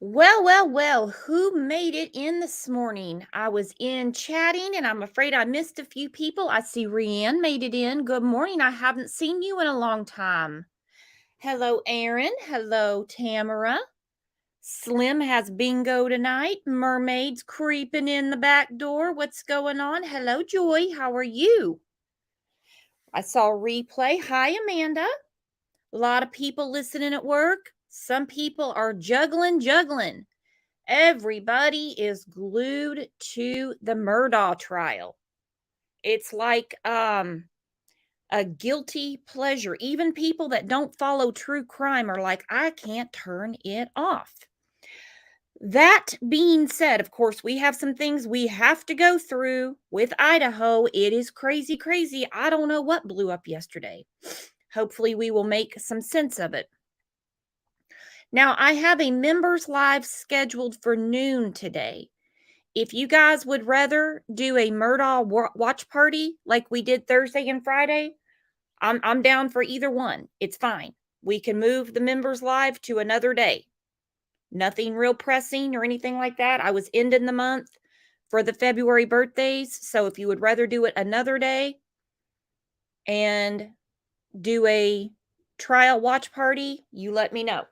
Well, who made it in this morning? I was in chatting and I'm afraid I missed a few people. I see Rianne made it in. Good morning. I haven't seen you in a long time. Hello, Aaron. Hello, Tamara. Slim has bingo tonight. Mermaids creeping in the back door. What's going on? Hello, Joy. How are you? I saw replay. Hi, Amanda. A lot of people listening at work. Some people are juggling. Everybody is glued to the Murdaugh trial. It's like a guilty pleasure. Even people that don't follow true crime are like, I can't turn it off. That being said, of course, we have some things we have to go through with Idaho. It is crazy. I don't know what blew up yesterday. Hopefully, we will make some sense of it. Now, I have a members live scheduled for noon today. If you guys would rather do a Murdaugh watch party like we did Thursday and Friday, I'm down for either one. It's fine. We can move the members live to another day. Nothing real pressing or anything like that. I was ending the month for the February birthdays. So if you would rather do it another day and do a trial watch party, you let me know.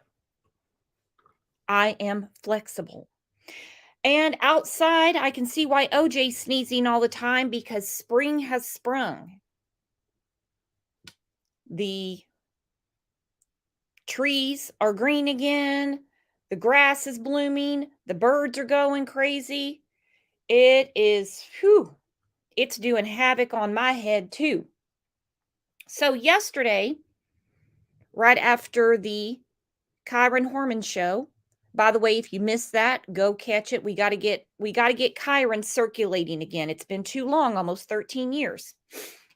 I am flexible. And outside, I can see why OJ's sneezing all the time because spring has sprung. The trees are green again. The grass is blooming. The birds are going crazy. It is, it's doing havoc on my head too. So yesterday, right after the Kyron Horman show, by the way, if you missed that, go catch it. We got to get Kyron circulating again. It's been too long, almost 13 years.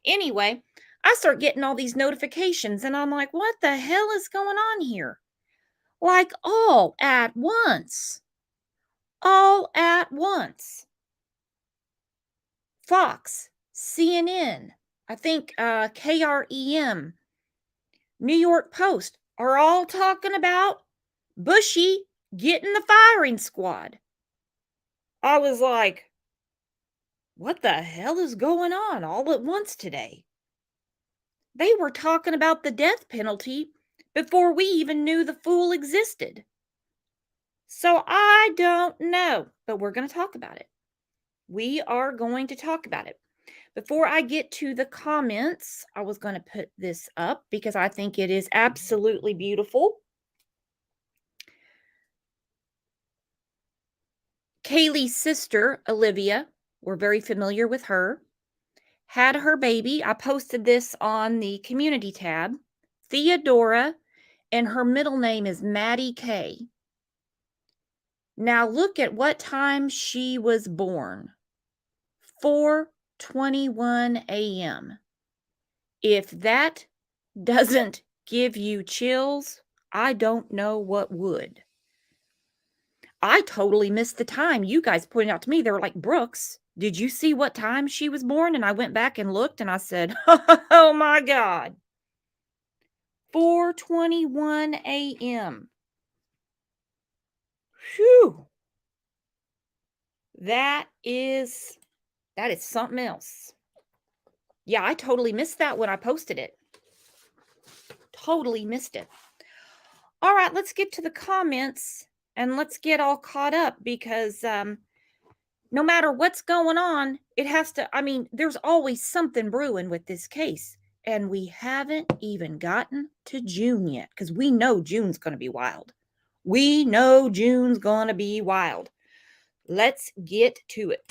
Anyway, I start getting all these notifications and I'm like, what the hell is going on here? Like all at once. All at once. Fox, CNN, I think KREM, New York Post are all talking about Bushy getting the firing squad. I was like, what the hell is going on all at once today? They were talking about the death penalty before we even knew the fool existed. So I don't know, but we're going to talk about it. We are going to talk about it. Before I get to the comments, I was going to put this up because I think it is absolutely beautiful. Kaylee's sister, Olivia, we're very familiar with her, had her baby. I posted this on the community tab. Theodora, and her middle name is Maddie Kay. Now look at what time she was born. 4:21 a.m. If that doesn't give you chills, I don't know what would. I totally missed the time. You guys pointed out to me, they were like, Brooks, did you see what time she was born? And I went back and looked and I said, oh my God. 4:21 a.m. Whew. That is something else. Yeah, I totally missed that when I posted it. Totally missed it. All right, let's get to the comments and let's get all caught up because no matter what's going on, it has to, there's always something brewing with this case. And we haven't even gotten to June yet because we know June's going to be wild. We know June's going to be wild. Let's get to it.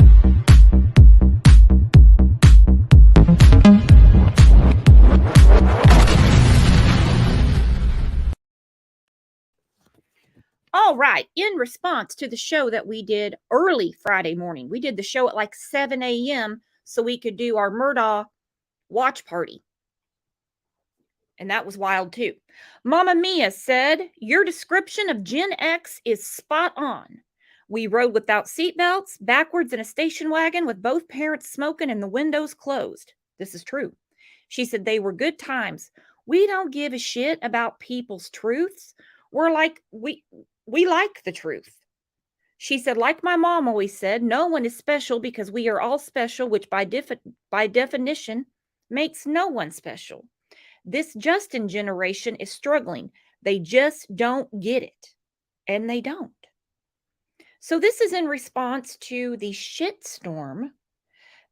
All right. In response to the show that we did early Friday morning, we did the show at like 7 a.m. so we could do our Murdaugh watch party. And that was wild too. Mama Mia said, your description of Gen X is spot on. We rode without seatbelts, backwards in a station wagon with both parents smoking and the windows closed. This is true. She said they were good times. We don't give a shit about people's truths. We're like, we like the truth. She said, like my mom always said, no one is special because we are all special, which by definition makes no one special. This Justin generation is struggling. They just don't get it. And they don't. So, this is in response to the shitstorm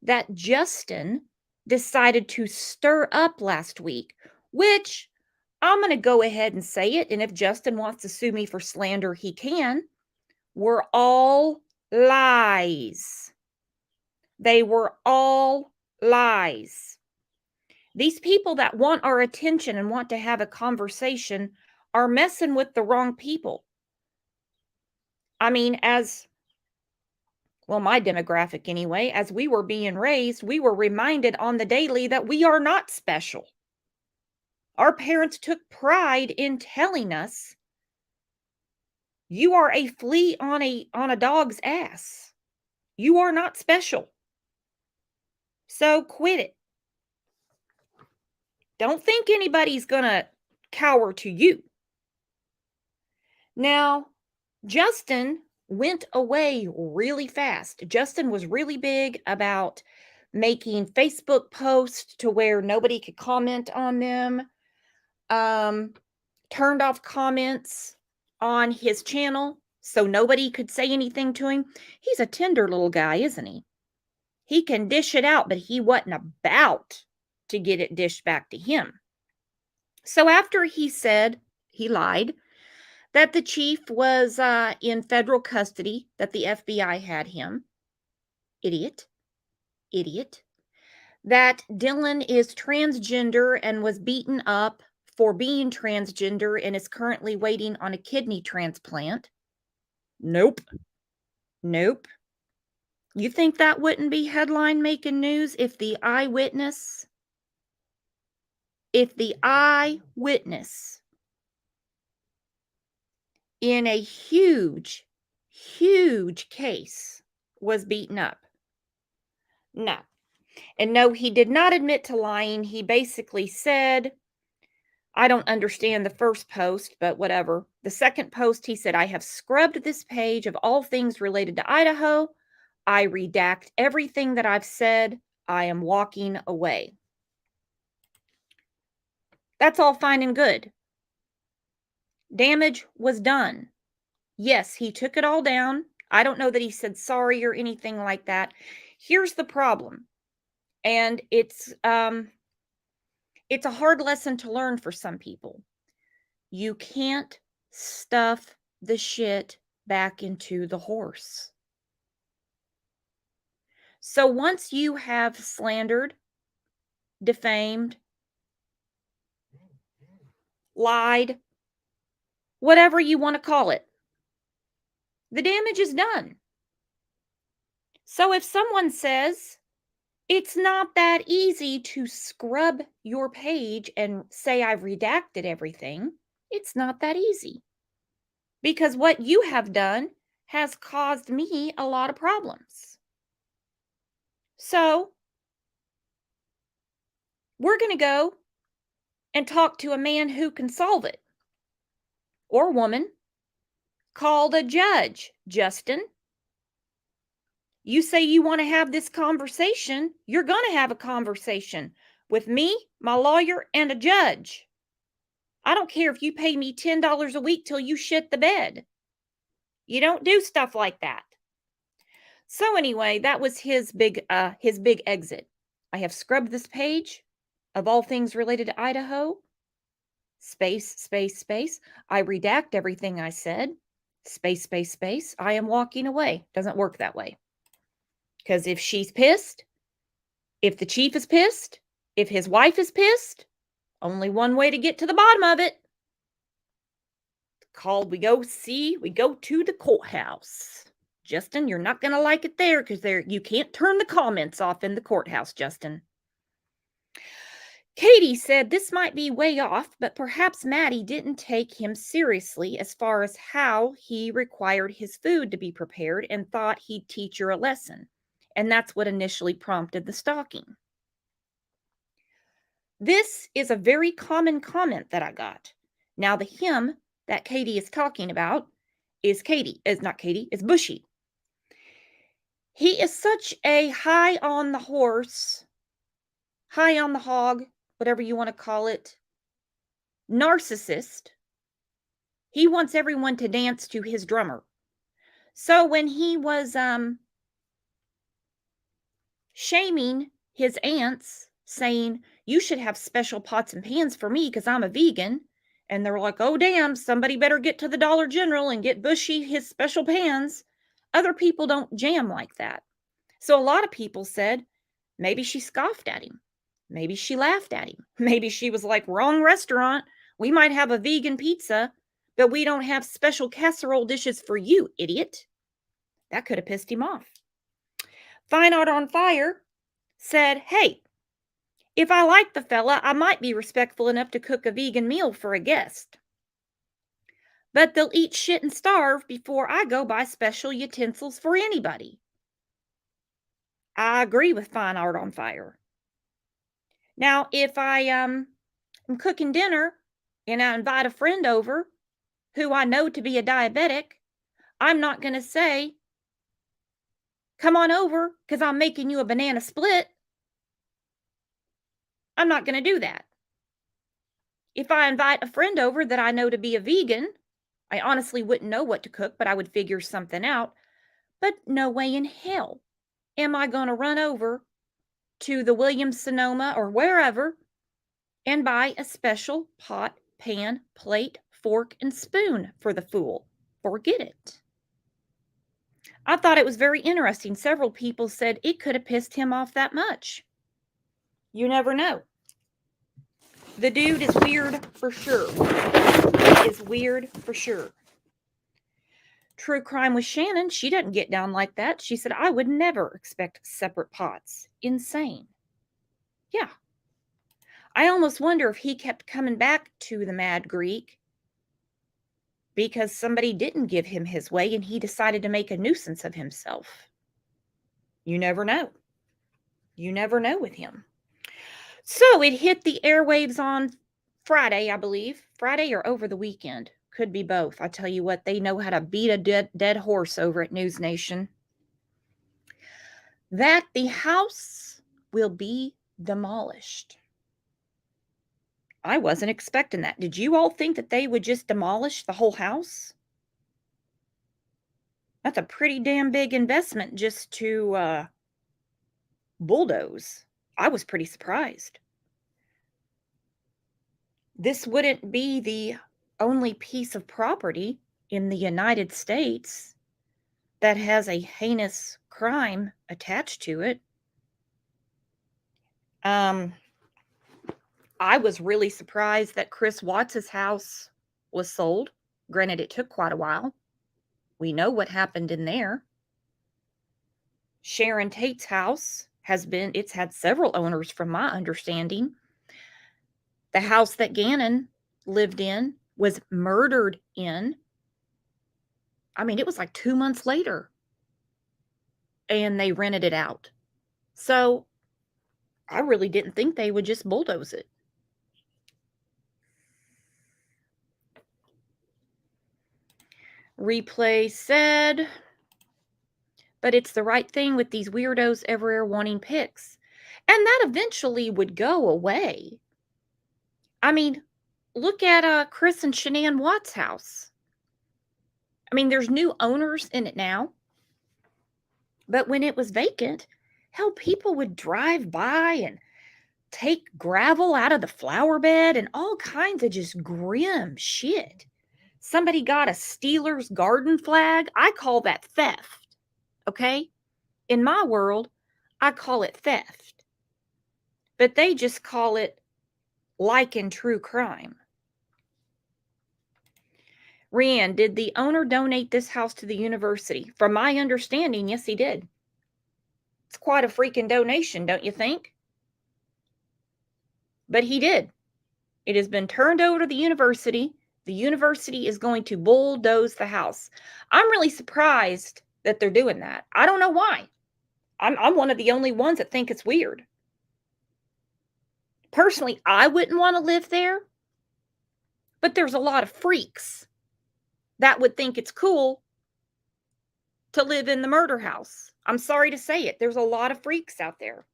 that Justin decided to stir up last week, which I'm going to go ahead and say it. And if Justin wants to sue me for slander, he can. Were all lies. They were all lies. These people that want our attention and want to have a conversation are messing with the wrong people. I mean, as well, my demographic anyway, as we were being raised, we were reminded on the daily that we are not special. Our parents took pride in telling us, you are a flea on a dog's ass. You are not special. So quit it. Don't think anybody's going to cower to you. Now, Justin went away really fast. Justin was really big about making Facebook posts to where nobody could comment on them. Turned off comments on his channel so nobody could say anything to him. He's a tender little guy, isn't he? He can dish it out, but he wasn't about to get it dished back to him. So after he said, he lied, that the chief was in federal custody, that the FBI had him. Idiot. That Dylan is transgender and was beaten up for being transgender and is currently waiting on a kidney transplant. Nope. You think that wouldn't be headline making news if the eyewitness in a huge case was beaten up? No. And no, he did not admit to lying. He basically said, I don't understand the first post, but whatever. The second post, he said, I have scrubbed this page of all things related to Idaho. I redact everything that I've said. I am walking away. That's all fine and good. Damage was done. Yes, he took it all down. I don't know that he said sorry or anything like that. Here's the problem. And it's a hard lesson to learn for some people. You can't stuff the shit back into the horse. So once you have slandered, defamed, lied, whatever you want to call it, the damage is done. So if someone says it's not that easy to scrub your page and say I've redacted everything, it's not that easy. Because what you have done has caused me a lot of problems. So we're going to go and talk to a man who can solve it, or woman, called a judge. Justin, you say you want to have this conversation, you're going to have a conversation with me, my lawyer, and a judge. I don't care if you pay me $10 a week till you shit the bed. You don't do stuff like that. So anyway, that was his big exit. I have scrubbed this page of all things related to Idaho. Space. I redact everything I said. Space. I am walking away. Doesn't work that way. Because if she's pissed, if the chief is pissed, if his wife is pissed, only one way to get to the bottom of it. We go to the courthouse. Justin, you're not going to like it there because you can't turn the comments off in the courthouse, Justin. Katie said this might be way off, but perhaps Maddie didn't take him seriously as far as how he required his food to be prepared and thought he'd teach her a lesson. And that's what initially prompted the stalking. This is a very common comment that I got. Now, the him that Katie is talking about is not Katie, is Bushy. He is such a high on the horse, high on the hog, whatever you want to call it, narcissist. He wants everyone to dance to his drummer. So when he was shaming his aunts, saying, "You should have special pots and pans for me because I'm a vegan," and they're like, "Oh, damn, somebody better get to the Dollar General and get Bushy his special pans." Other people don't jam like that. So a lot of people said, maybe she scoffed at him. Maybe she laughed at him. Maybe she was like, "Wrong restaurant. We might have a vegan pizza, but we don't have special casserole dishes for you, idiot." That could have pissed him off. Fine Art on Fire said, "Hey, if I like the fella, I might be respectful enough to cook a vegan meal for a guest. But they'll eat shit and starve before I go buy special utensils for anybody." I agree with Fine Art on Fire. Now, if I am cooking dinner and I invite a friend over who I know to be a diabetic, I'm not going to say, "Come on over because I'm making you a banana split." I'm not going to do that. If I invite a friend over that I know to be a vegan, I honestly wouldn't know what to cook, but I would figure something out. But no way in hell am I going to run over to the Williams Sonoma or wherever and buy a special pot, pan, plate, fork, and spoon for the fool. Forget it. I thought it was very interesting. Several people said it could have pissed him off that much. You never know. The dude is weird for sure. He is weird for sure. True Crime with Shannon, she doesn't get down like that. She said, "I would never expect separate pots." Insane. Yeah. I almost wonder if he kept coming back to the Mad Greek because somebody didn't give him his way and he decided to make a nuisance of himself. You never know. You never know with him. So it hit the airwaves on Friday, I believe. Friday or over the weekend. Could be both. I tell you what, they know how to beat a dead horse over at News Nation. That the house will be demolished. I wasn't expecting that. Did you all think that they would just demolish the whole house? That's a pretty damn big investment just to bulldoze. I was pretty surprised. This wouldn't be the only piece of property in the United States that has a heinous crime attached to it. I was really surprised that Chris Watts's house was sold. Granted, it took quite a while. We know what happened in there. Sharon Tate's house it's had several owners from my understanding. The house that Gannon lived in was murdered in. I mean, it was like 2 months later. And they rented it out. So I really didn't think they would just bulldoze it. Replay said, "But it's the right thing with these weirdos everywhere wanting pics." And that eventually would go away. I mean, look at Chris and Shanann Watts' house. I mean, there's new owners in it now. But when it was vacant, hell, people would drive by and take gravel out of the flower bed and all kinds of just grim shit. Somebody got a Steelers garden flag. I call that theft. Okay? In my world, I call it theft. But they just call it like in true crime. Rianne, did the owner donate this house to the university? From my understanding, yes, he did. It's quite a freaking donation, don't you think? But he did. It has been turned over to the university. The university is going to bulldoze the house. I'm really surprised that they're doing that. I don't know why. I'm one of the only ones that think it's weird. Personally, I wouldn't want to live there, but there's a lot of freaks that would think it's cool to live in the murder house. I'm sorry to say it. There's a lot of freaks out there.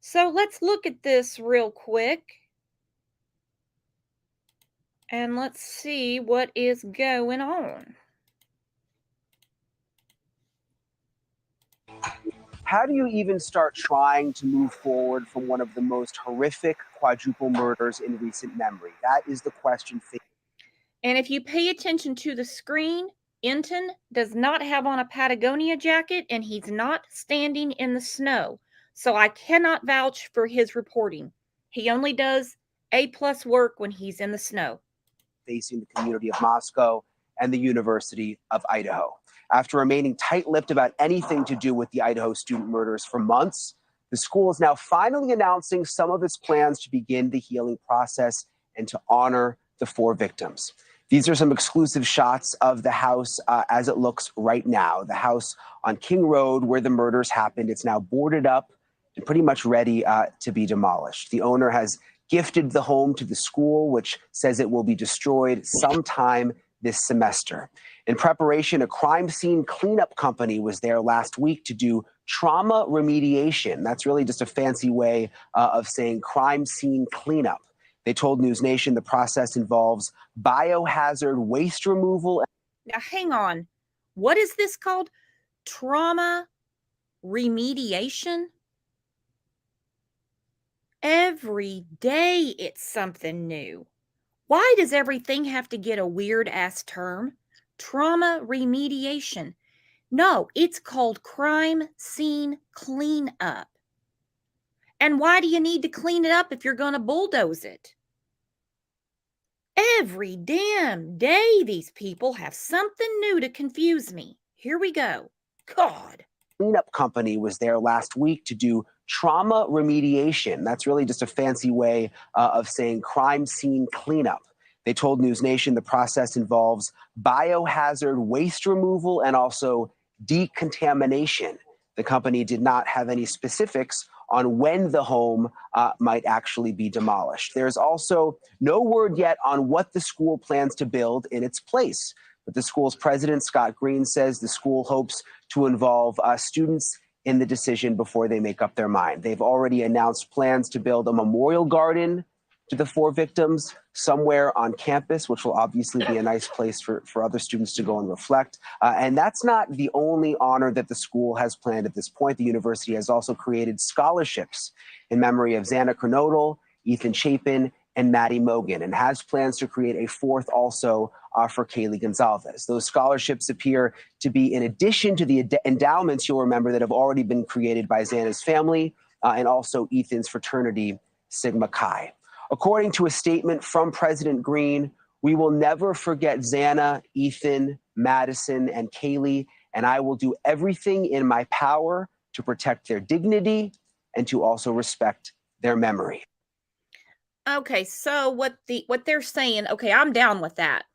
So let's look at this real quick. And let's see what is going on. How do you even start trying to move forward from one of the most horrific quadruple murders in recent memory? That is the question. And if you pay attention to the screen, Enton does not have on a Patagonia jacket and he's not standing in the snow. So I cannot vouch for his reporting. He only does A+ work when he's in the snow. Facing the community of Moscow and the University of Idaho. After remaining tight-lipped about anything to do with the Idaho student murders for months, the school is now finally announcing some of its plans to begin the healing process and to honor the 4 victims. These are some exclusive shots of the house as it looks right now. The house on King Road where the murders happened. It's now boarded up and pretty much ready to be demolished. The owner has gifted the home to the school, which says it will be destroyed sometime this semester. In preparation, a crime scene cleanup company was there last week to do trauma remediation. That's really just a fancy way of saying crime scene cleanup. They told News Nation the process involves biohazard waste removal. Now, hang on. What is this called? Trauma remediation? Every day it's something new. Why does everything have to get a weird-ass term? Trauma remediation. No, it's called crime scene cleanup. And why do you need to clean it up if you're going to bulldoze it? Every damn day these people have something new to confuse me. Here we go. God. Cleanup company was there last week to do trauma remediation. That's really just a fancy way of saying crime scene cleanup. They told News Nation the process involves biohazard waste removal and also decontamination. The company did not have any specifics on when the home might actually be demolished. There's also no word yet on what the school plans to build in its place. But the school's president, Scott Green, says the school hopes to involve students in the decision before they make up their mind. They've already announced plans to build a memorial garden to the 4 victims somewhere on campus, which will obviously be a nice place for other students to go and reflect. And that's not the only honor that the school has planned at this point. The university has also created scholarships in memory of Xana Kernodle, Ethan Chapin, and Maddie Mogan, and has plans to create a 4th also for Kaylee Gonzalez. Those scholarships appear to be in addition to the endowments, you'll remember, that have already been created by Xana's family and also Ethan's fraternity, Sigma Chi. According to a statement from President Green, we will never forget Xana, Ethan, Madison, and Kaylee, and I will do everything in my power to protect their dignity and to also respect their memory. Okay, so what they're saying, okay, I'm down with that.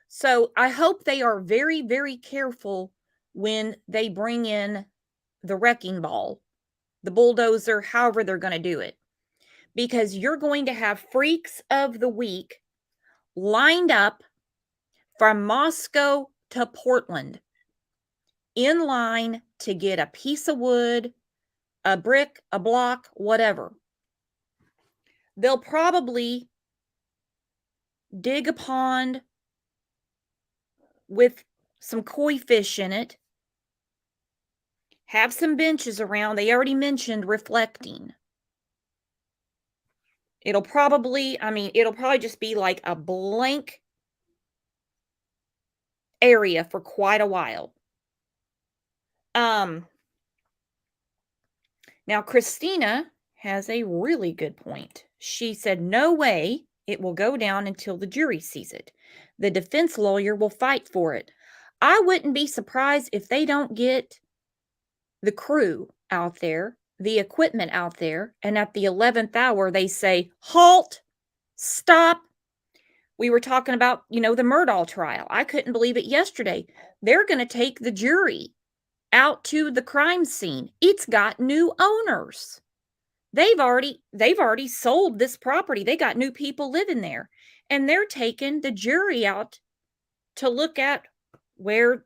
So I hope they are very, very careful when they bring in the wrecking ball, the bulldozer, however they're going to do it. Because you're going to have freaks of the week lined up from Moscow to Portland in line to get a piece of wood, a brick, a block, whatever. They'll probably dig a pond with some koi fish in it, have some benches around. They already mentioned reflecting. It'll probably just be like a blank area for quite a while. Now Christina has a really good point. She said, no way it will go down until the jury sees it. The defense lawyer will fight for it. I wouldn't be surprised if they don't get the crew out there, the equipment out there, and at the 11th hour, they say, halt, stop. We were talking about, the Murdahl trial. I couldn't believe it yesterday. They're going to take the jury out to the crime scene. It's got new owners. They've already sold this property. They got new people living there. And they're taking the jury out to look at where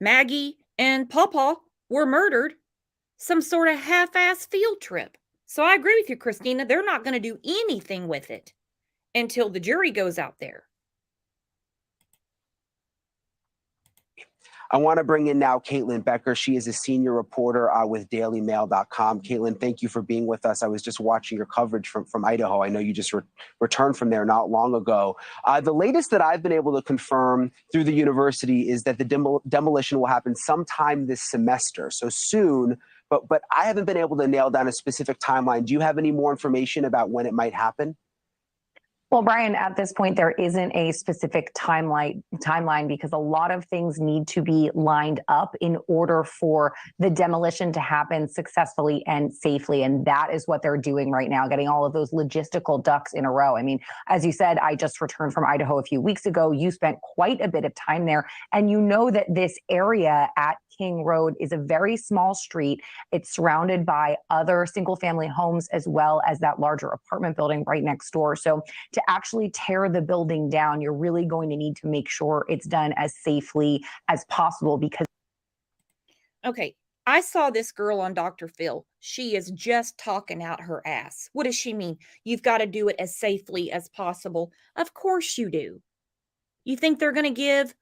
Maggie and Pawpaw were murdered, some sort of half-ass field trip. So I agree with you, Christina. They're not going to do anything with it until the jury goes out there. I want to bring in now Caitlin Becker. She is a senior reporter with DailyMail.com. Caitlin, thank you for being with us. I was just watching your coverage from Idaho. I know you just returned from there not long ago. The latest that I've been able to confirm through the university is that the demolition will happen sometime this semester, so soon. But I haven't been able to nail down a specific timeline. Do you have any more information about when it might happen? Well, Brian, at this point, there isn't a specific timeline because a lot of things need to be lined up in order for the demolition to happen successfully and safely. And that is what they're doing right now, getting all of those logistical ducks in a row. I mean, as you said, I just returned from Idaho a few weeks ago. You spent quite a bit of time there. And you know that this area at King Road is a very small street. It's surrounded by other single family homes as well as that larger apartment building right next door. So to actually tear the building down, you're really going to need to make sure it's done as safely as possible because. Okay, I saw this girl on Dr. Phil. She is just talking out her ass. What does she mean? You've got to do it as safely as possible. Of course you do. You think they're going to give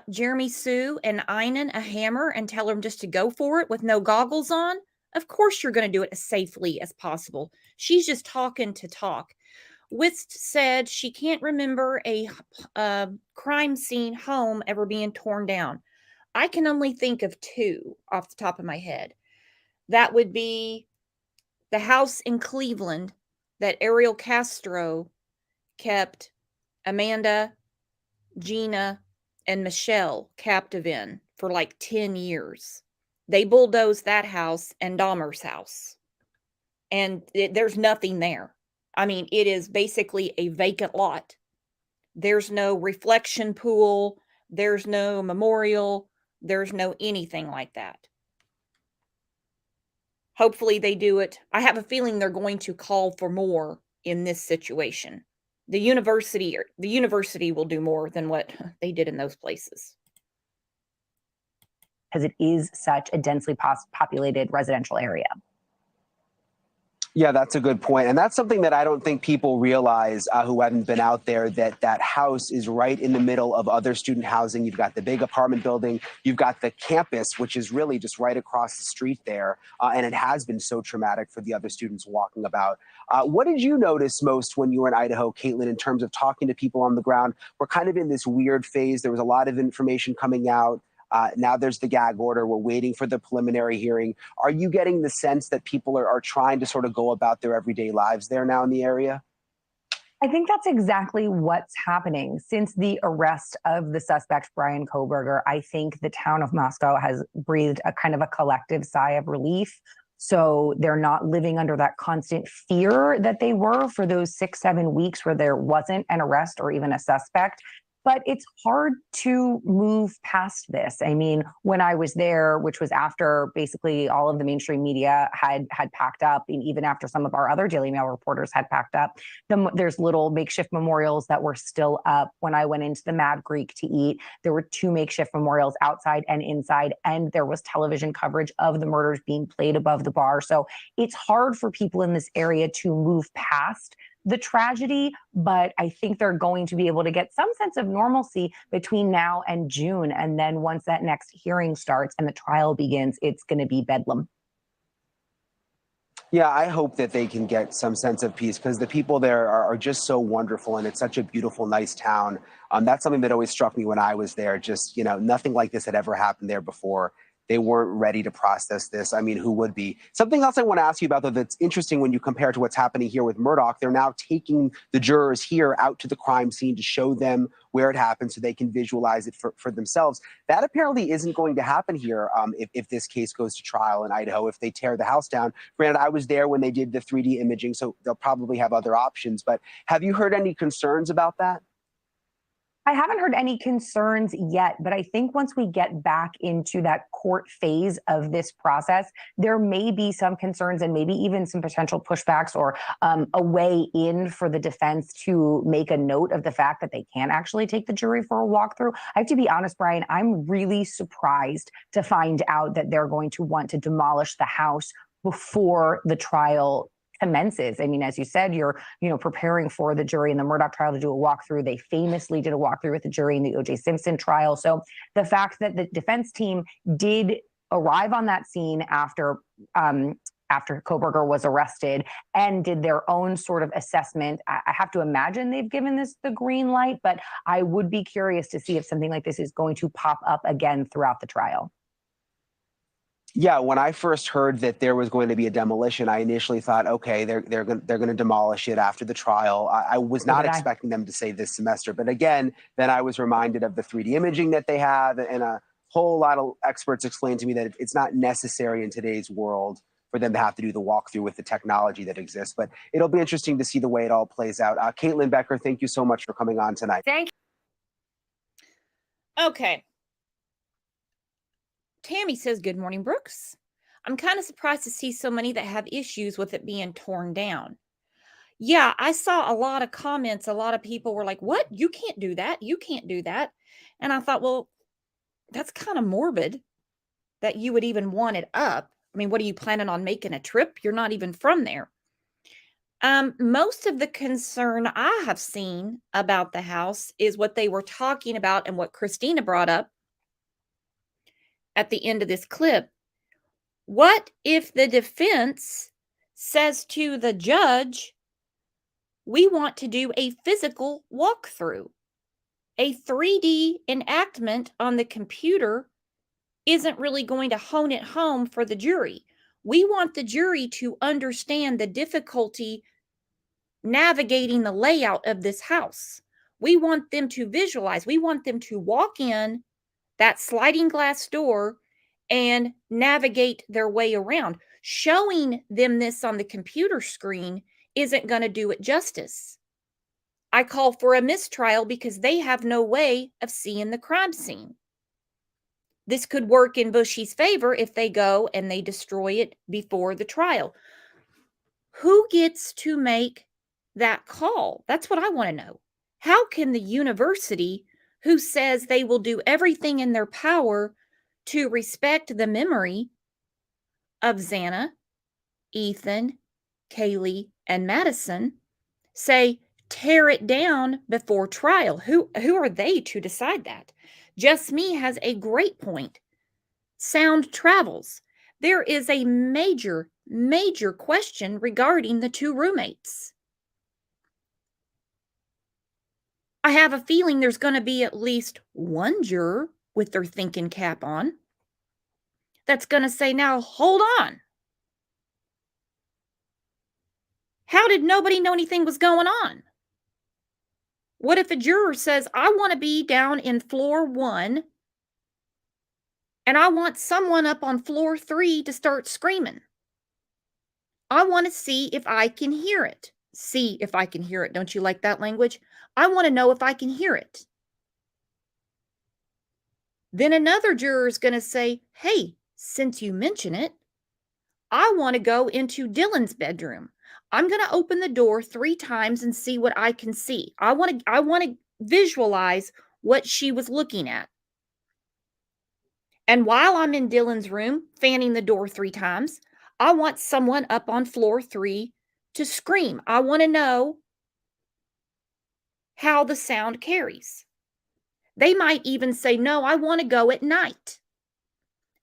Jeremy Sue and Einan a hammer and tell them just to go for it with no goggles on? Of course you're going to do it as safely as possible. She's just talking to talk. Wist said she can't remember a crime scene home ever being torn down. I can only think of two off the top of my head. That would be the house in Cleveland that Ariel Castro kept Amanda, Gina, and Michelle captive in for like 10 years. They bulldozed that house and Dahmer's house. And there's nothing there. I mean, it is basically a vacant lot. There's no reflection pool. There's no memorial. There's no anything like that. Hopefully they do it. I have a feeling they're going to call for more in this situation. The university will do more than what they did in those places. Because it is such a densely populated residential area. Yeah, that's a good point. And that's something that I don't think people realize who haven't been out there, that that house is right in the middle of other student housing. You've got the big apartment building. You've got the campus, which is really just right across the street there. And it has been so traumatic for the other students walking about. What did you notice most when you were in Idaho, Caitlin, in terms of talking to people on the ground? We're kind of in this weird phase. There was a lot of information coming out. Now there's the gag order. We're waiting for the preliminary hearing. Are you getting the sense that people are trying to sort of go about their everyday lives there now in the area? I think that's exactly what's happening. Since the arrest of the suspect, Bryan Kohberger, I think the town of Moscow has breathed a kind of a collective sigh of relief. So they're not living under that constant fear that they were for those 6-7 weeks where there wasn't an arrest or even a suspect. But it's hard to move past this. I mean, when I was there, which was after basically all of the mainstream media had packed up, and even after some of our other Daily Mail reporters had packed up, there's little makeshift memorials that were still up. When I went into the Mad Greek to eat, there were 2 makeshift memorials outside and inside, and there was television coverage of the murders being played above the bar. So it's hard for people in this area to move past the tragedy, but I think they're going to be able to get some sense of normalcy between now and June. And then once that next hearing starts and the trial begins, it's going to be bedlam. Yeah, I hope that they can get some sense of peace, because the people there are just so wonderful, and it's such a beautiful, nice town. That's something that always struck me when I was there. Just, nothing like this had ever happened there before. They weren't ready to process this. I mean, who would be? Something else I want to ask you about, though, that's interesting when you compare to what's happening here with Murdaugh. They're now taking the jurors here out to the crime scene to show them where it happened so they can visualize it for themselves. That apparently isn't going to happen here if this case goes to trial in Idaho, if they tear the house down. Granted, I was there when they did the 3D imaging, so they'll probably have other options. But have you heard any concerns about that? I haven't heard any concerns yet, but I think once we get back into that court phase of this process, there may be some concerns and maybe even some potential pushbacks or a way in for the defense to make a note of the fact that they can't actually take the jury for a walkthrough. I have to be honest, Brian, I'm really surprised to find out that they're going to want to demolish the house before the trial commences. I mean, as you said, you're preparing for the jury in the Murdaugh trial to do a walkthrough. They famously did a walkthrough with the jury in the O.J. Simpson trial. So the fact that the defense team did arrive on that scene after Kohberger was arrested and did their own sort of assessment, I have to imagine they've given this the green light, but I would be curious to see if something like this is going to pop up again throughout the trial. Yeah, when I first heard that there was going to be a demolition, I initially thought, okay, they're going to demolish it after the trial. I was not expecting them to say this semester, but again, then I was reminded of the 3D imaging that they have, and a whole lot of experts explained to me that it's not necessary in today's world for them to have to do the walkthrough with the technology that exists. But it'll be interesting to see the way it all plays out. Caitlin Becker, thank you so much for coming on tonight. Thank you. Okay. Tammy says, good morning, Brooks. I'm kind of surprised to see so many that have issues with it being torn down. Yeah, I saw a lot of comments. A lot of people were like, what? You can't do that. You can't do that. And I thought, well, that's kind of morbid that you would even want it up. I mean, what are you planning on making a trip? You're not even from there. Most of the concern I have seen about the house is what they were talking about and what Christina brought up at the end of this clip. What if the defense says to the judge, we want to do a physical walkthrough? A 3D enactment on the computer isn't really going to hone it home for the jury. We want the jury to understand the difficulty navigating the layout of this house. We want them to visualize. We want them to walk in that sliding glass door and navigate their way around. Showing them this on the computer screen isn't going to do it justice. I call for a mistrial because they have no way of seeing the crime scene. This could work in Bushy's favor if they go and they destroy it before the trial. Who gets to make that call? That's what I want to know. How can the university, who says they will do everything in their power to respect the memory of Xana, Ethan, Kaylee, and Madison, say tear it down before trial? Who are they to decide that? Just Me has a great point. Sound travels. There is a major question regarding the two roommates. I have a feeling there's going to be at least one juror with their thinking cap on that's going to say, now, hold on. How did nobody know anything was going on? What if a juror says, I want to be down in floor 1 and I want someone up on floor 3 to start screaming? I want to see if I can hear it. See if I can hear it. Don't you like that language? I want to know if I can hear it. Then another juror is going to say, hey, since you mention it, I want to go into Dylan's bedroom. I'm going to open the door 3 times and see what I can see. I want to visualize what she was looking at. And while I'm in Dylan's room, fanning the door 3 times, I want someone up on floor 3 to scream. I want to know how the sound carries. They might even say, no, I want to go at night.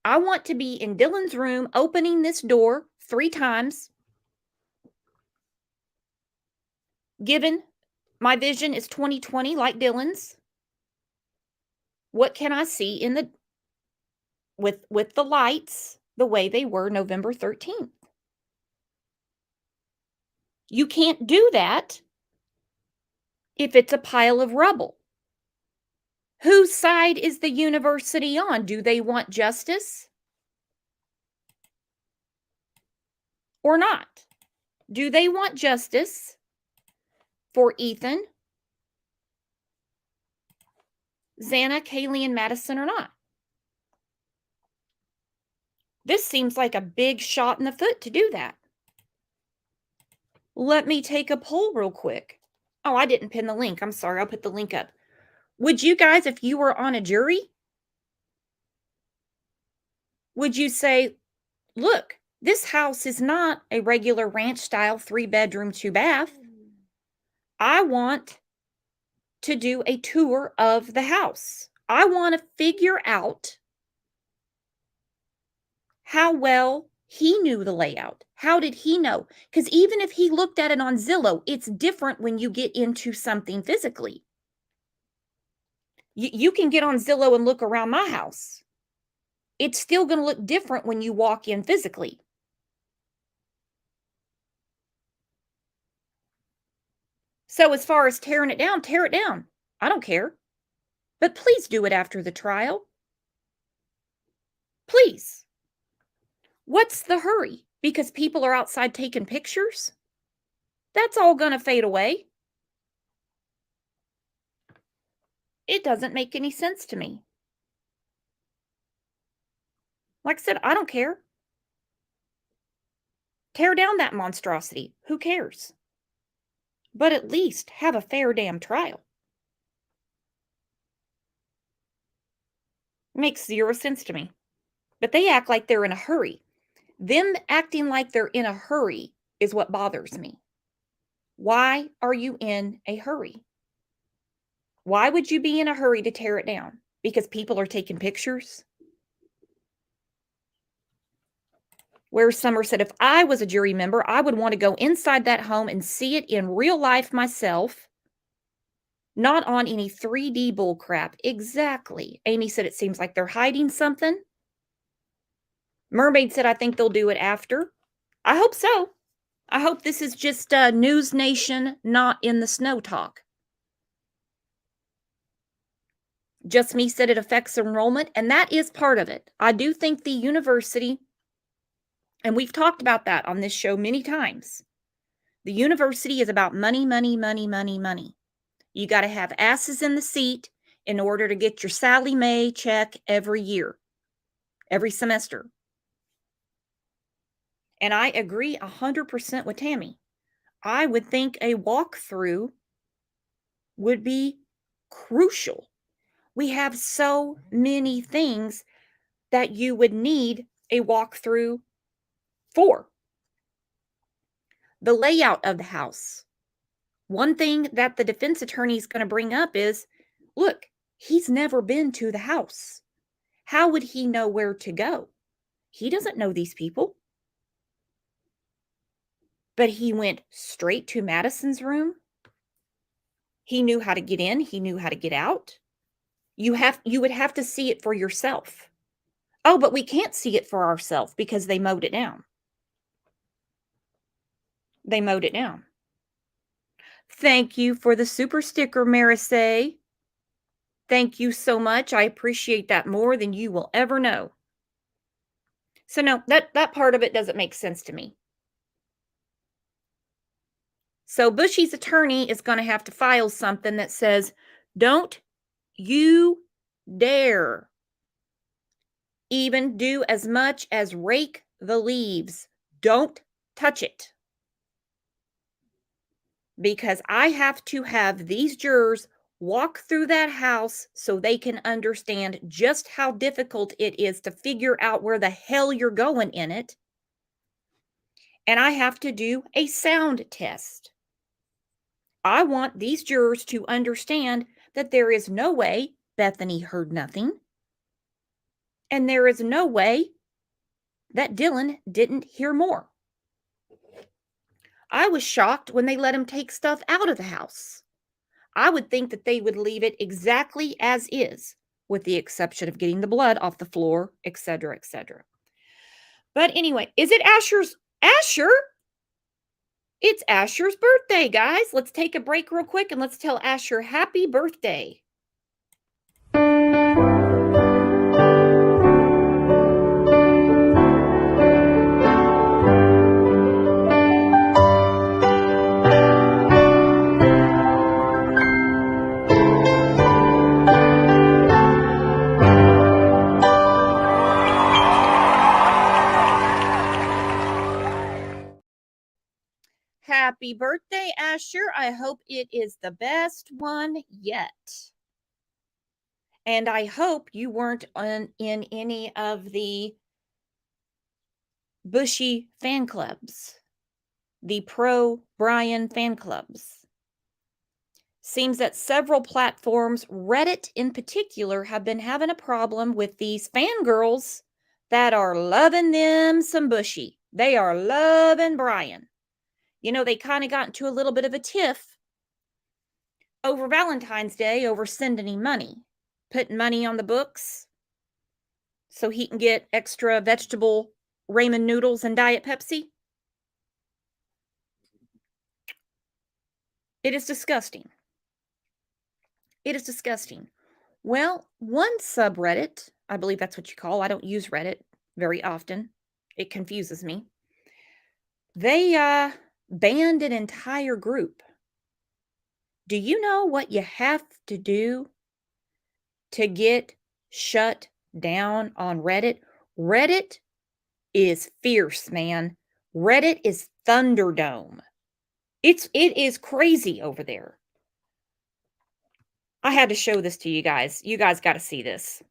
I want to be in Dylan's room, opening this door 3 times. Given my vision is 20/20 like Dylan's, what can I see in the with the lights the way they were November 13th? You can't do that if it's a pile of rubble. Whose side is the university on? Do they want justice or not? Do they want justice for Ethan, Xana, Kaylee, and Madison are not. This seems like a big shot in the foot to do that. Let me take a poll real quick. Oh, I didn't pin the link. I'm sorry. I'll put the link up. Would you guys, if you were on a jury, would you say, look, this house is not a regular ranch style 3-bedroom, 2-bath. I want to do a tour of the house. I want to figure out how well he knew the layout. How did he know? Because even if he looked at it on Zillow, it's different when you get into something physically. You can get on Zillow and look around my house. It's still going to look different when you walk in physically. So as far as tearing it down, tear it down. I don't care. But please do it after the trial. Please. What's the hurry? Because people are outside taking pictures? That's all going to fade away. It doesn't make any sense to me. Like I said, I don't care. Tear down that monstrosity. Who cares? But at least have a fair damn trial. Makes zero sense to me. But they act like they're in a hurry. Them acting like they're in a hurry is what bothers me. Why are you in a hurry? Why would you be in a hurry to tear it down? Because people are taking pictures? Where Summer said, if I was a jury member, I would want to go inside that home and see it in real life myself, not on any 3D bull crap. Exactly. Amy said, it seems like they're hiding something. Mermaid said, I think they'll do it after. I hope so. I hope this is just News Nation, not in the snow talk. Just Me said it affects enrollment, and that is part of it. I do think the university, and we've talked about that on this show many times, the university is about money, money, money, money, money. You got to have asses in the seat in order to get your Sally Mae check every year, every semester. And I agree 100% with Tammy. I would think a walkthrough would be crucial. We have so many things that you would need a walkthrough for. The layout of the house. One thing that the defense attorney is going to bring up is, look, he's never been to the house. How would he know where to go? He doesn't know these people. But he went straight to Madison's room. He knew how to get in. He knew how to get out. You would have to see it for yourself. Oh, but we can't see it for ourselves because they mowed it down. They mowed it down. Thank you for the super sticker, Marisay. Thank you so much. I appreciate that more than you will ever know. So no, that part of it doesn't make sense to me. So Bushy's attorney is going to have to file something that says, don't you dare even do as much as rake the leaves. Don't touch it. Because I have to have these jurors walk through that house so they can understand just how difficult it is to figure out where the hell you're going in it. And I have to do a sound test. I want these jurors to understand that there is no way Bethany heard nothing. And there is no way that Dylan didn't hear more. I was shocked when they let him take stuff out of the house. I would think that they would leave it exactly as is, with the exception of getting the blood off the floor, etc., etc. But anyway, is it Asher? It's Asher's birthday, guys. Let's take a break real quick and let's tell Asher happy birthday. Happy birthday, Asher. I hope it is the best one yet. And I hope you weren't in any of the Bushy fan clubs, the pro Brian fan clubs. Seems that several platforms, Reddit in particular, have been having a problem with these fangirls that are loving them some Bushy. They are loving Brian. You know, they kind of got into a little bit of a tiff over Valentine's Day over sending him money, putting money on the books so he can get extra vegetable ramen noodles and Diet Pepsi. It is disgusting. It is disgusting. Well, one subreddit, I believe that's what you call, I don't use Reddit very often. It confuses me. They banned an entire group. Do you know what you have to do to get shut down on Reddit? Reddit is fierce, man. Reddit is Thunderdome. It is crazy over there. I had to show this to you guys. You guys got to see this.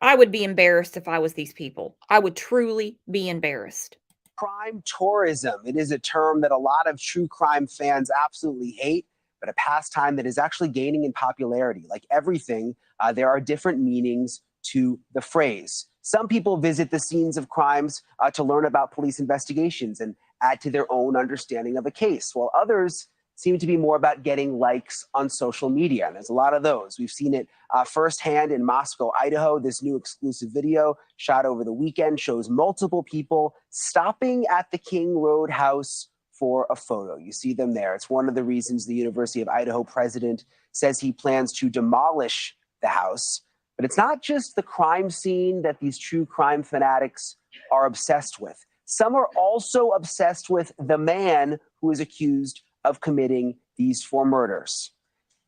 I would be embarrassed if I was these people. I would truly be embarrassed. Crime tourism. It is a term that a lot of true crime fans absolutely hate, but a pastime that is actually gaining in popularity. Like everything, there are different meanings to the phrase. Some people visit the scenes of crimes to learn about police investigations and add to their own understanding of a case, while others seem to be more about getting likes on social media. And there's a lot of those. We've seen it firsthand in Moscow, Idaho. This new exclusive video shot over the weekend shows multiple people stopping at the King Road house for a photo. You see them there. It's one of the reasons the University of Idaho president says he plans to demolish the house. But it's not just the crime scene that these true crime fanatics are obsessed with. Some are also obsessed with the man who is accused of committing these 4 murders.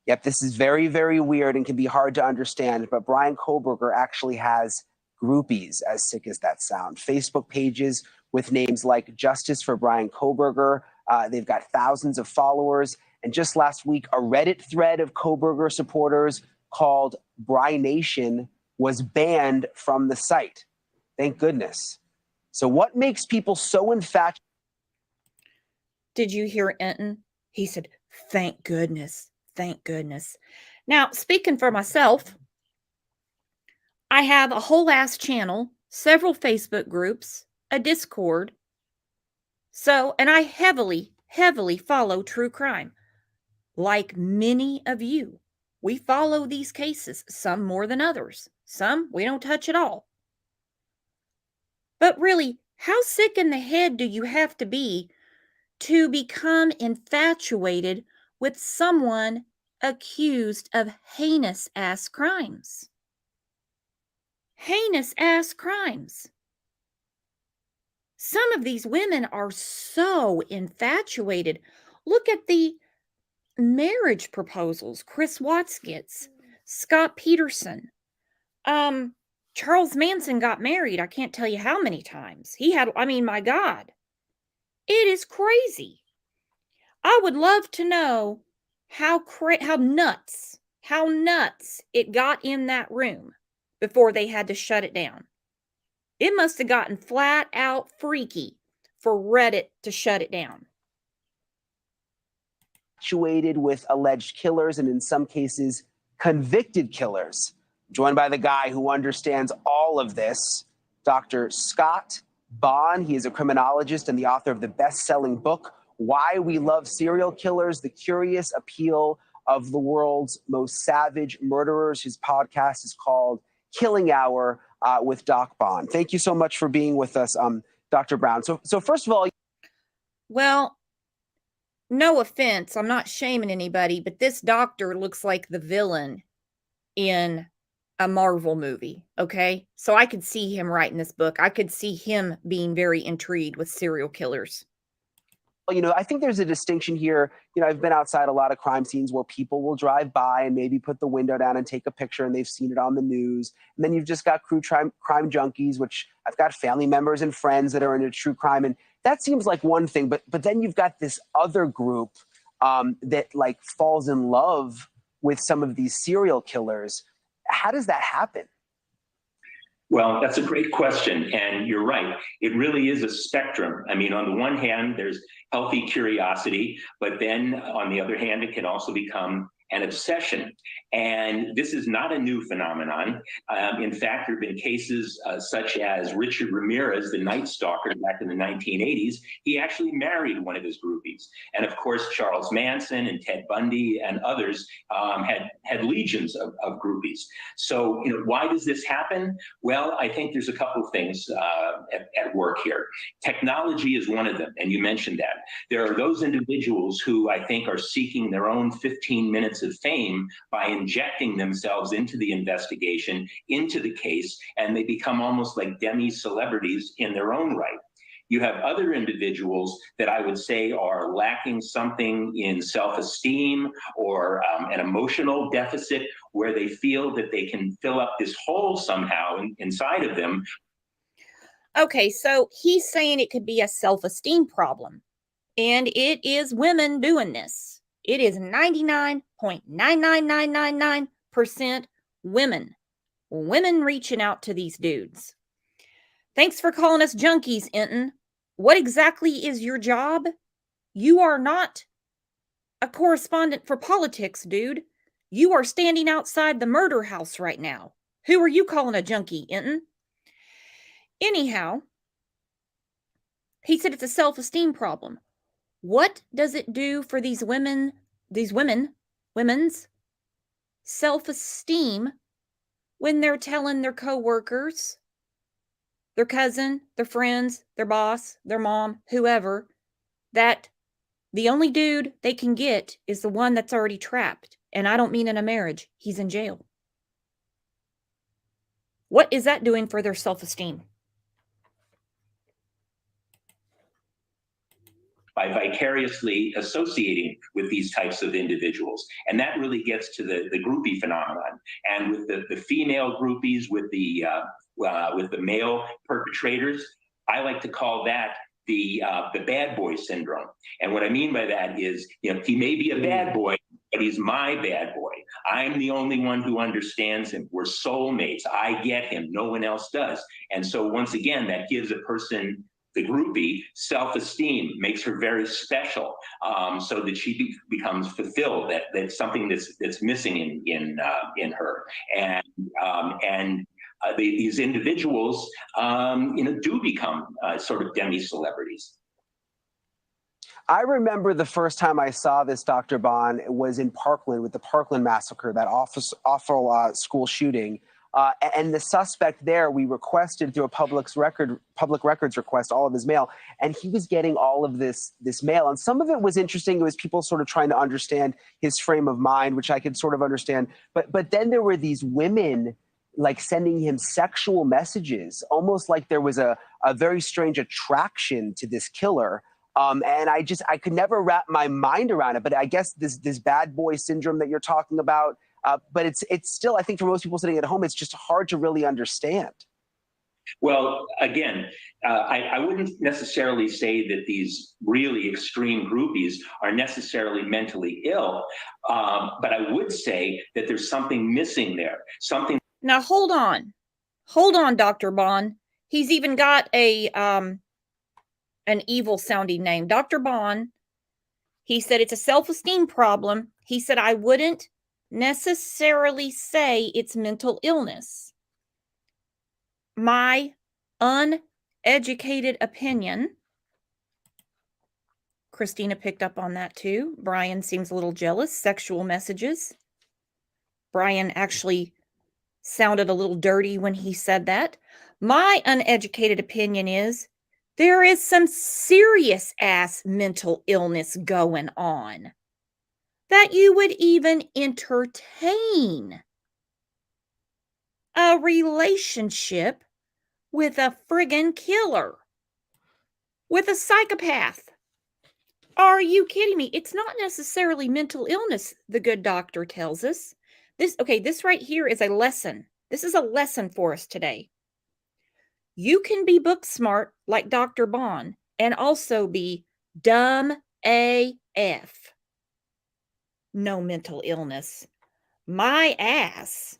Yep, this is very, very weird and can be hard to understand, but Bryan Kohberger actually has groupies, as sick as that sound. Facebook pages with names like Justice for Bryan Kohberger. They've got thousands of followers. And just last week, a Reddit thread of Kohberger supporters called Bryan Nation was banned from the site. Thank goodness. So what makes people so infatuated? Did you hear Enton? He said, thank goodness. Thank goodness. Now, speaking for myself, I have a whole ass channel, several Facebook groups, a Discord. So, and I heavily, heavily follow true crime. Like many of you, we follow these cases, some more than others. Some we don't touch at all. But really, how sick in the head do you have to be to become infatuated with someone accused of heinous ass crimes? Heinous ass crimes. Some of these women are so infatuated. Look at the marriage proposals Chris Watts gets, Scott Peterson. Charles Manson got married. I can't tell you how many times. My God. It is crazy. I would love to know how nuts it got in that room before they had to shut it down. It must have gotten flat out freaky for Reddit to shut it down. Infatuated with alleged killers and in some cases convicted killers. Joined by the guy who understands all of this, Dr. Scott Bond. He is a criminologist and the author of the best-selling book, Why We Love Serial Killers, The Curious Appeal of the World's Most Savage Murderers. His podcast is called Killing Hour with Doc Bond. Thank you so much for being with us, Dr. Brown. So first of all... Well, no offense, I'm not shaming anybody, but this doctor looks like the villain in a Marvel movie, okay? So I could see him writing this book. I could see him being very intrigued with serial killers. I think there's a distinction here. I've been outside a lot of crime scenes where people will drive by and maybe put the window down and take a picture and they've seen it on the news. And then you've just got crime junkies, which I've got family members and friends that are into true crime. And that seems like one thing, but then you've got this other group that like falls in love with some of these serial killers. How does that happen? Well, that's a great question. And you're right. It really is a spectrum. I mean, on the one hand, there's healthy curiosity, but then on the other hand, it can also become an obsession. And this is not a new phenomenon. In fact, there have been cases such as Richard Ramirez, the Night Stalker back in the 1980s. He actually married one of his groupies. And of course, Charles Manson and Ted Bundy and others had legions of groupies. So, why does this happen? Well, I think there's a couple of things at work here. Technology is one of them, and you mentioned that. There are those individuals who I think are seeking their own 15 minutes of fame by injecting themselves into the investigation, into the case, and they become almost like demi-celebrities in their own right. You have other individuals that I would say are lacking something in self-esteem or an emotional deficit where they feel that they can fill up this hole somehow inside of them. Okay, so he's saying it could be a self-esteem problem, and it is women doing this. It is 99.99999% women. Women reaching out to these dudes. Thanks for calling us junkies, Enton. What exactly is your job? You are not a correspondent for politics, dude. You are standing outside the murder house right now. Who are you calling a junkie, Enton? Anyhow, he said it's a self-esteem problem. What does it do for these women's self-esteem when they're telling their coworkers, their cousin, their friends, their boss, their mom, whoever, that the only dude they can get is the one that's already trapped? And I don't mean in a marriage. He's in jail. What is that doing for their self-esteem? By vicariously associating with these types of individuals. And that really gets to the groupie phenomenon. And with the female groupies, with the male perpetrators, I like to call that the bad boy syndrome. And what I mean by that is, he may be a bad boy, but he's my bad boy. I'm the only one who understands him. We're soulmates. I get him. No one else does. And so once again, that gives a person, the groupie, self-esteem, makes her very special, so that she becomes fulfilled. That's something that's missing in her, and these individuals, do become sort of demi-celebrities. I remember the first time I saw this, Dr. Bond, was in Parkland with the Parkland massacre, that awful school shooting. And the suspect there, we requested through a public records request all of his mail, and he was getting all of this mail. And some of it was interesting. It was people sort of trying to understand his frame of mind, which I could sort of understand. But then there were these women like sending him sexual messages, almost like there was a very strange attraction to this killer. And I could never wrap my mind around it. But I guess this bad boy syndrome that you're talking about, but it's still, I think for most people sitting at home, it's just hard to really understand. Well, again, I wouldn't necessarily say that these really extreme groupies are necessarily mentally ill, but I would say that there's something missing there. Now, hold on, Dr. Bond. He's even got an evil sounding name, Dr. Bond. He said it's a self-esteem problem. He said, I wouldn't necessarily say it's mental illness. My uneducated opinion, Christina picked up on that too. Brian seems a little jealous. Sexual messages. Brian actually sounded a little dirty when he said that. My uneducated opinion is there is some serious ass mental illness going on that you would even entertain a relationship with a friggin' killer, with a psychopath. Are you kidding me? It's not necessarily mental illness, the good doctor tells us. This right here is a lesson. This is a lesson for us today. You can be book smart like Dr. Bond and also be dumb AF. No mental illness. My ass.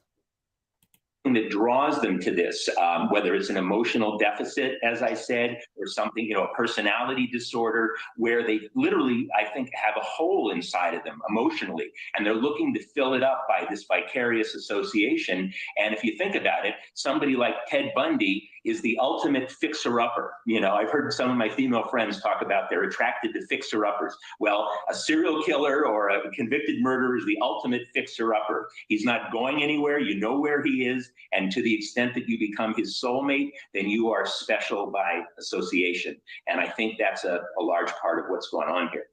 That draws them to this, whether it's an emotional deficit, as I said, or something, a personality disorder, where they literally, I think, have a hole inside of them emotionally, and they're looking to fill it up by this vicarious association. And if you think about it, somebody like Ted Bundy is the ultimate fixer-upper. I've heard some of my female friends talk about they're attracted to fixer-uppers. Well, a serial killer or a convicted murderer is the ultimate fixer-upper. He's not going anywhere. You know where he is. And to the extent that you become his soulmate, then you are special by association. And I think that's a large part of what's going on here.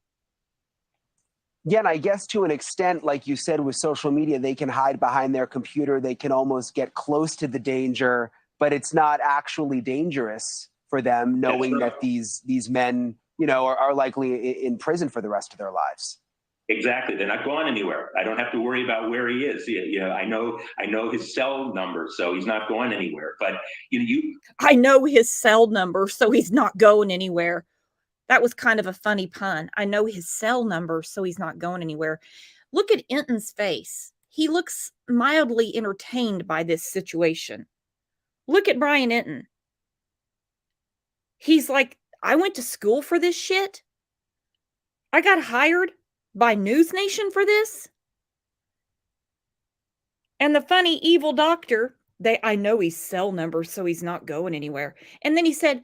Yeah, and I guess to an extent, like you said, with social media, they can hide behind their computer. They can almost get close to the danger, but it's not actually dangerous for them, knowing that these men, are likely in prison for the rest of their lives. Exactly. They're not going anywhere. I don't have to worry about where he is. I know his cell number, so he's not going anywhere. But I know his cell number, so he's not going anywhere. That was kind of a funny pun. I know his cell number, so he's not going anywhere. Look at Enton's face. He looks mildly entertained by this situation. Look at Brian Enton. He's like, I went to school for this shit. I got hired by News Nation for this. And the funny evil doctor, I know his cell number, so he's not going anywhere. And then he said,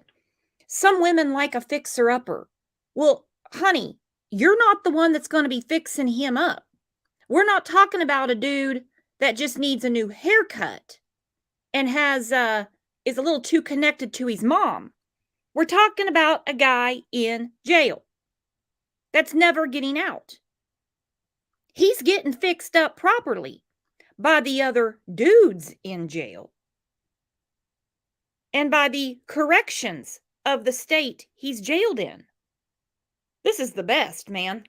some women like a fixer-upper. Well, honey, you're not the one that's going to be fixing him up. We're not talking about a dude that just needs a new haircut and is a little too connected to his mom. We're talking about a guy in jail that's never getting out. He's getting fixed up properly by the other dudes in jail and by the corrections of the state he's jailed in. This is the best, man.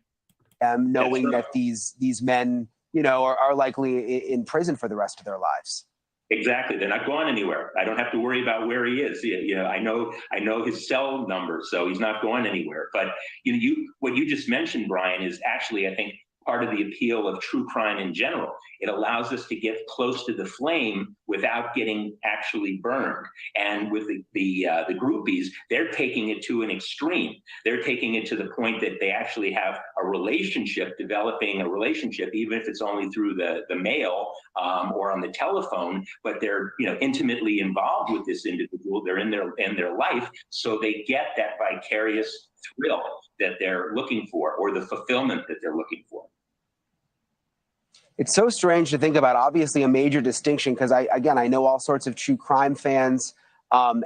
Knowing that these men, are likely in prison for the rest of their lives. Exactly. They're not going anywhere. I don't have to worry about where he is. I know his cell number, so he's not going anywhere. But what you just mentioned, Brian, is actually, I think, part of the appeal of true crime in general. It allows us to get close to the flame without getting actually burned. And with the groupies, they're taking it to an extreme. They're taking it to the point that they actually have a relationship, developing a relationship, even if it's only through the mail or on the telephone. But they're intimately involved with this individual. They're in their life, so they get that vicarious thrill that they're looking for, or the fulfillment that they're looking for. It's so strange to think about. Obviously, a major distinction, because I know all sorts of true crime fans, and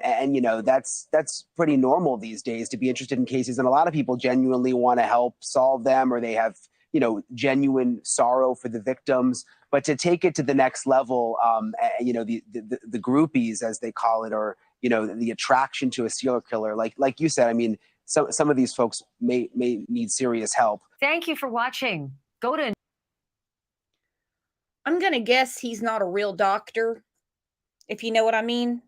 that's pretty normal these days to be interested in cases, and a lot of people genuinely want to help solve them, or they have genuine sorrow for the victims. But to take it to the next level, the groupies, as they call it, or the attraction to a serial killer, like you said, I mean, some of these folks may need serious help. Thank you for watching. Go to. I'm going to guess he's not a real doctor, if you know what I mean.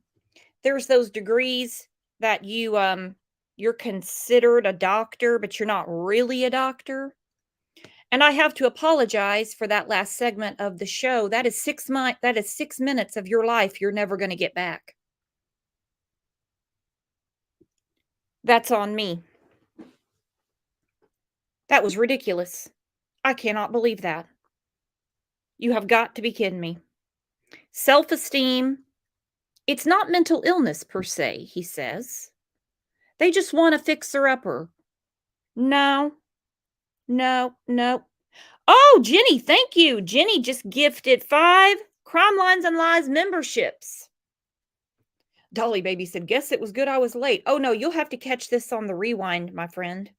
There's those degrees that you're considered a doctor, but you're not really a doctor. And I have to apologize for that last segment of the show. That is 6 minutes of your life you're never going to get back. That's on me. That was ridiculous. I cannot believe that. You have got to be kidding me. Self-esteem. It's not mental illness per se, he says. They just want a fixer-upper. No. Oh, Jenny, thank you. Jenny just gifted 5 Crime Lines and Lies memberships. Dolly Baby said, guess it was good I was late. Oh, no, you'll have to catch this on the rewind, my friend.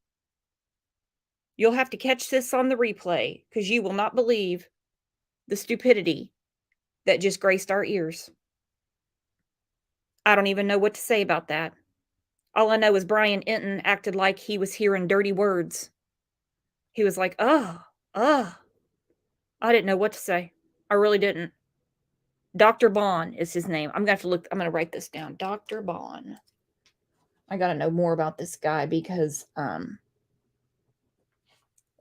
You'll have to catch this on the replay, because you will not believe the stupidity that just graced our ears. I don't even know what to say about that. All I know is Brian Enton acted like he was hearing dirty words. He was like, I didn't know what to say. I really didn't. Dr. Bond is his name. I'm going to write this down. Dr. Bond. I got to know more about this guy because,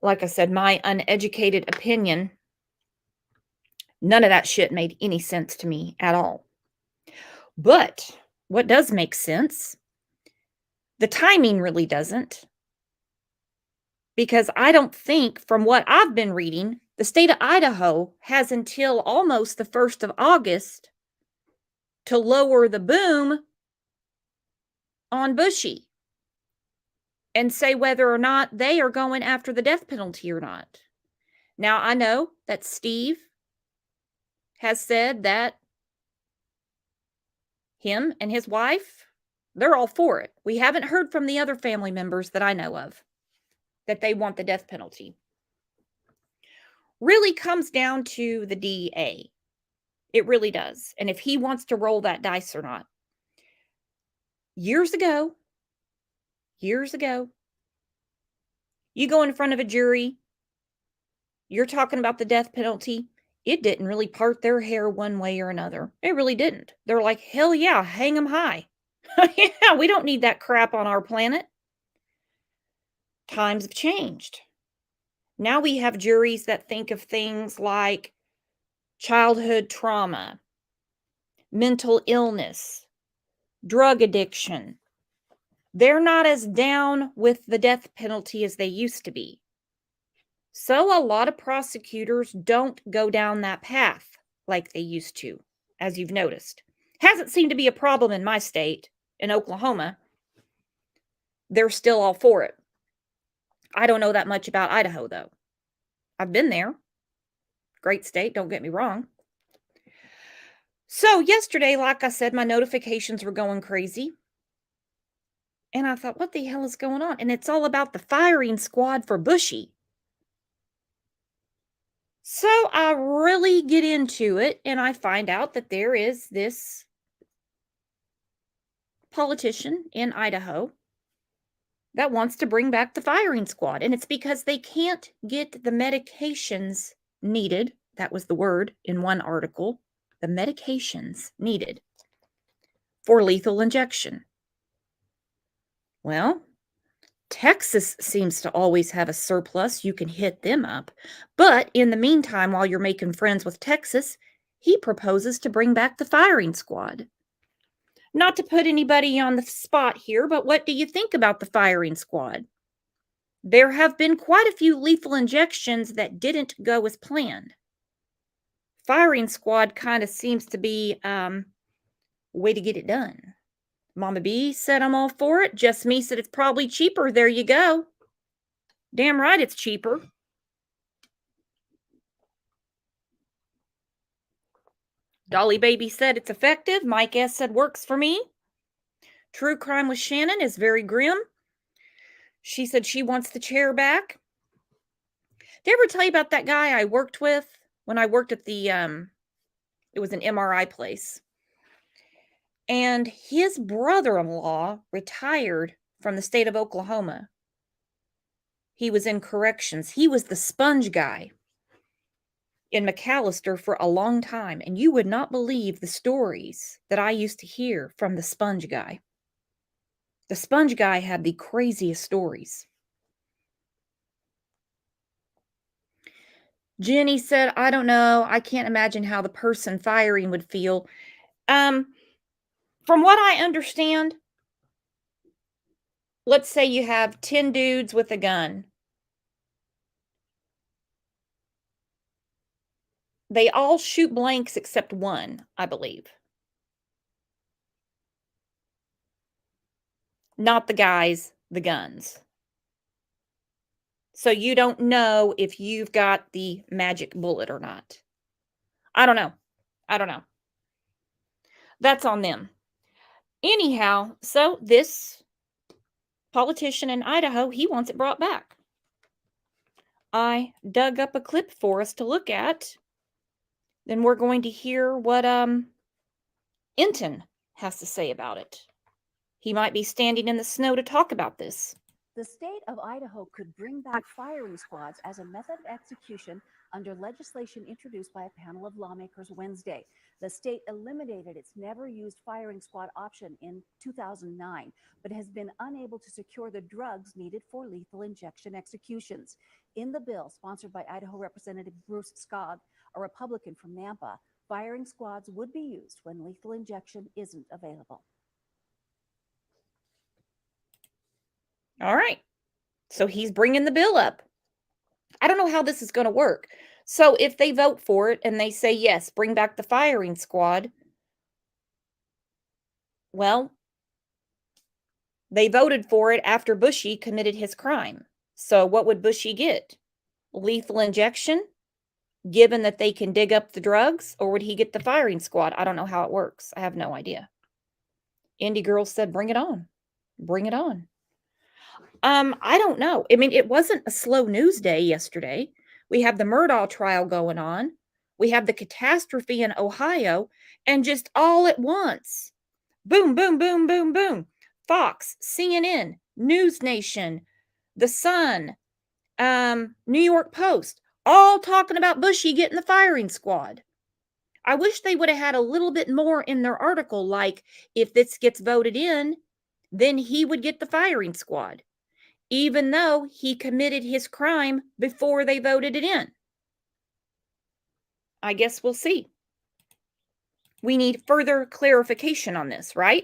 like I said, my uneducated opinion, none of that shit made any sense to me at all. But what does make sense, the timing really doesn't. Because I don't think, from what I've been reading, the state of Idaho has until almost the 1st of August to lower the boom on Bushy and say whether or not they are going after the death penalty or not. Now, I know that Steve has said that him and his wife, they're all for it. We haven't heard from the other family members that I know of that they want the death penalty. Really comes down to the DA. It really does. And if he wants to roll that dice or not. Years ago, you go in front of a jury, you're talking about the death penalty. It didn't really part their hair one way or another. It really didn't. They're like, hell yeah, hang them high. Yeah, we don't need that crap on our planet. Times have changed. Now we have juries that think of things like childhood trauma, mental illness, drug addiction. They're not as down with the death penalty as they used to be. So a lot of prosecutors don't go down that path like they used to, as you've noticed. Hasn't seemed to be a problem in my state, in Oklahoma. They're still all for it. I don't know that much about Idaho, though. I've been there. Great state, don't get me wrong. So yesterday, like I said, my notifications were going crazy. And I thought, what the hell is going on? And it's all about the firing squad for Bushy. So I really get into it and I find out that there is this politician in Idaho that wants to bring back the firing squad. And it's because they can't get the medications needed. That was the word in one article. The medications needed for lethal injection. Well, Texas seems to always have a surplus. You can hit them up. But in the meantime, while you're making friends with Texas, he proposes to bring back the firing squad. Not to put anybody on the spot here, but what do you think about the firing squad? There have been quite a few lethal injections that didn't go as planned. Firing squad kind of seems to be a way to get it done. Mama B said I'm all for it. Just Me said it's probably cheaper. There you go. Damn right it's cheaper. Dolly Baby said it's effective. Mike S said works for me. True Crime with Shannon is very grim. She said she wants the chair back. Did I ever tell you about that guy I worked with when I worked at the, it was an MRI place. And his brother-in-law retired from the state of Oklahoma. He was in corrections. He was the sponge guy in McAllister for a long time. And you would not believe the stories that I used to hear from the sponge guy. The sponge guy had the craziest stories. Jenny said, I don't know. I can't imagine how the person firing would feel. From what I understand, let's say you have 10 dudes with a gun. They all shoot blanks except one, I believe. Not the guys, the guns. So you don't know if you've got the magic bullet or not. I don't know. That's on them. Anyhow, so this politician in Idaho, he wants it brought back. I dug up a clip for us to look at. Then we're going to hear what Enton has to say about it. He might be standing in the snow to talk about this. The state of Idaho could bring back firing squads as a method of execution under legislation introduced by a panel of lawmakers Wednesday. The state eliminated its never-used firing squad option in 2009, but has been unable to secure the drugs needed for lethal injection executions. In the bill, sponsored by Idaho Representative Bruce Skog, a Republican from Nampa, firing squads would be used when lethal injection isn't available. All right. So he's bringing the bill up. I don't know how this is going to work. So if they vote for it and they say, yes, bring back the firing squad, well, they voted for it after Bushy committed his crime. So what would Bushy get? Lethal injection, given that they can dig up the drugs, or would he get the firing squad? I don't know how it works. I have no idea. Indie Girl said, bring it on. Bring it on. I don't know. I mean, it wasn't a slow news day yesterday. We have the Murdaugh trial going on. We have the catastrophe in Ohio, and just all at once, boom, boom, boom, boom, boom. Fox, CNN, News Nation, The Sun, New York Post, all talking about Bushy getting the firing squad. I wish they would have had a little bit more in their article, like if this gets voted in, then he would get the firing squad, even though he committed his crime before they voted it in. I guess we'll see. We need further clarification on this, right?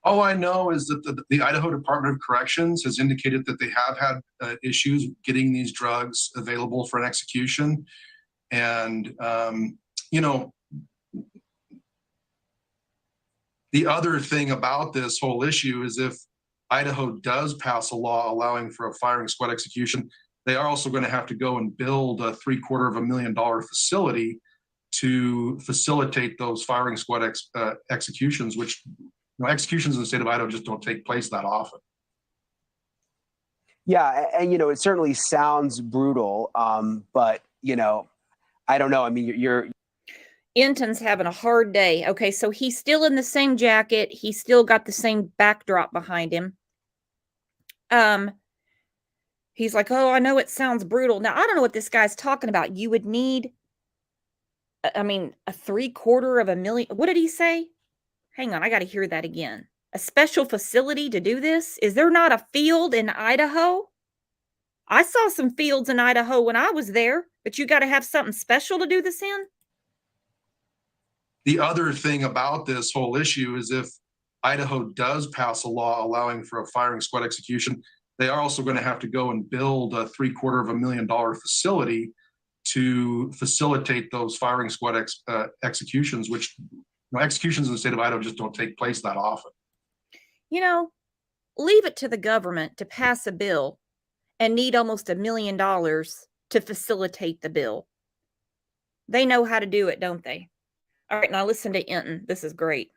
All I know is that the Idaho Department of Corrections has indicated that they have had issues getting these drugs available for an execution. And, you know, the other thing about this whole issue is if Idaho does pass a law allowing for a firing squad execution, they are also going to have to go and build a $750,000 facility to facilitate those firing squad executions, which executions in the state of Idaho just don't take place that often. Yeah, and it certainly sounds brutal, but I don't know. I mean, you're Enton's having a hard day. Okay, so he's still in the same jacket. He's still got the same backdrop behind him. He's like, oh, I know it sounds brutal. Now, I don't know what this guy's talking about. You would need, I mean, a $750,000. What did he say? Hang on, I got to hear that again. A special facility to do this? Is there not a field in Idaho? I saw some fields in Idaho when I was there, but you got to have something special to do this in? The other thing about this whole issue is if Idaho does pass a law allowing for a firing squad execution, they are also going to have to go and build a $750,000 facility to facilitate those firing squad executions, which executions in the state of Idaho just don't take place that often. Leave it to the government to pass a bill and need almost $1 million to facilitate the bill. They know how to do it, don't they? All right, now listen to Enton. This is great.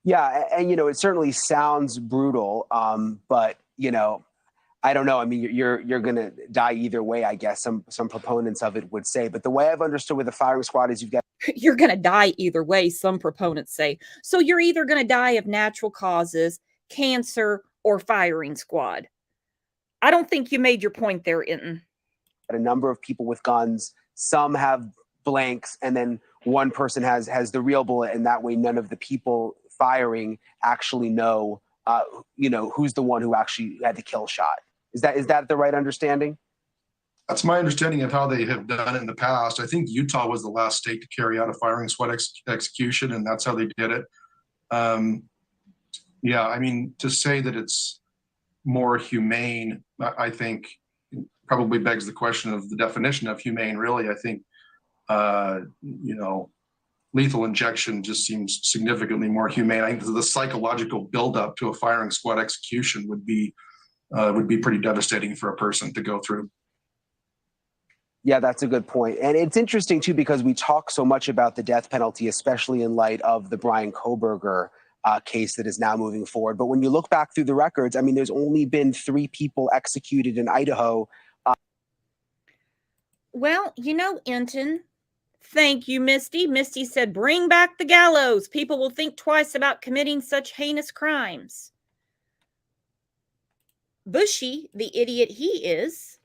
Yeah, and it certainly sounds brutal, but I don't know. I mean, you're going to die either way, I guess. Some proponents of it would say. But the way I've understood with the firing squad is you're going to die either way, some proponents say. So you're either going to die of natural causes, cancer, or firing squad. I don't think you made your point there, Enton. A number of people with guns. Some have blanks, and then one person has the real bullet, and that way none of the people firing actually know who's the one who actually had the kill shot. Is that the right understanding? That's my understanding of how they have done it in the past. I think Utah was the last state to carry out a firing squad execution, and that's how they did it. Yeah, I mean, to say that it's more humane, I think probably begs the question of the definition of humane, really. I think, lethal injection just seems significantly more humane. I think the psychological buildup to a firing squad execution would be pretty devastating for a person to go through. Yeah, that's a good point. And it's interesting, too, because we talk so much about the death penalty, especially in light of the Bryan Kohberger case that is now moving forward. But when you look back through the records, I mean, there's only been 3 people executed in Idaho. Well, Enton, Thank you, Misty. Misty said, bring back the gallows. People will think twice about committing such heinous crimes. Bushy, the idiot he is,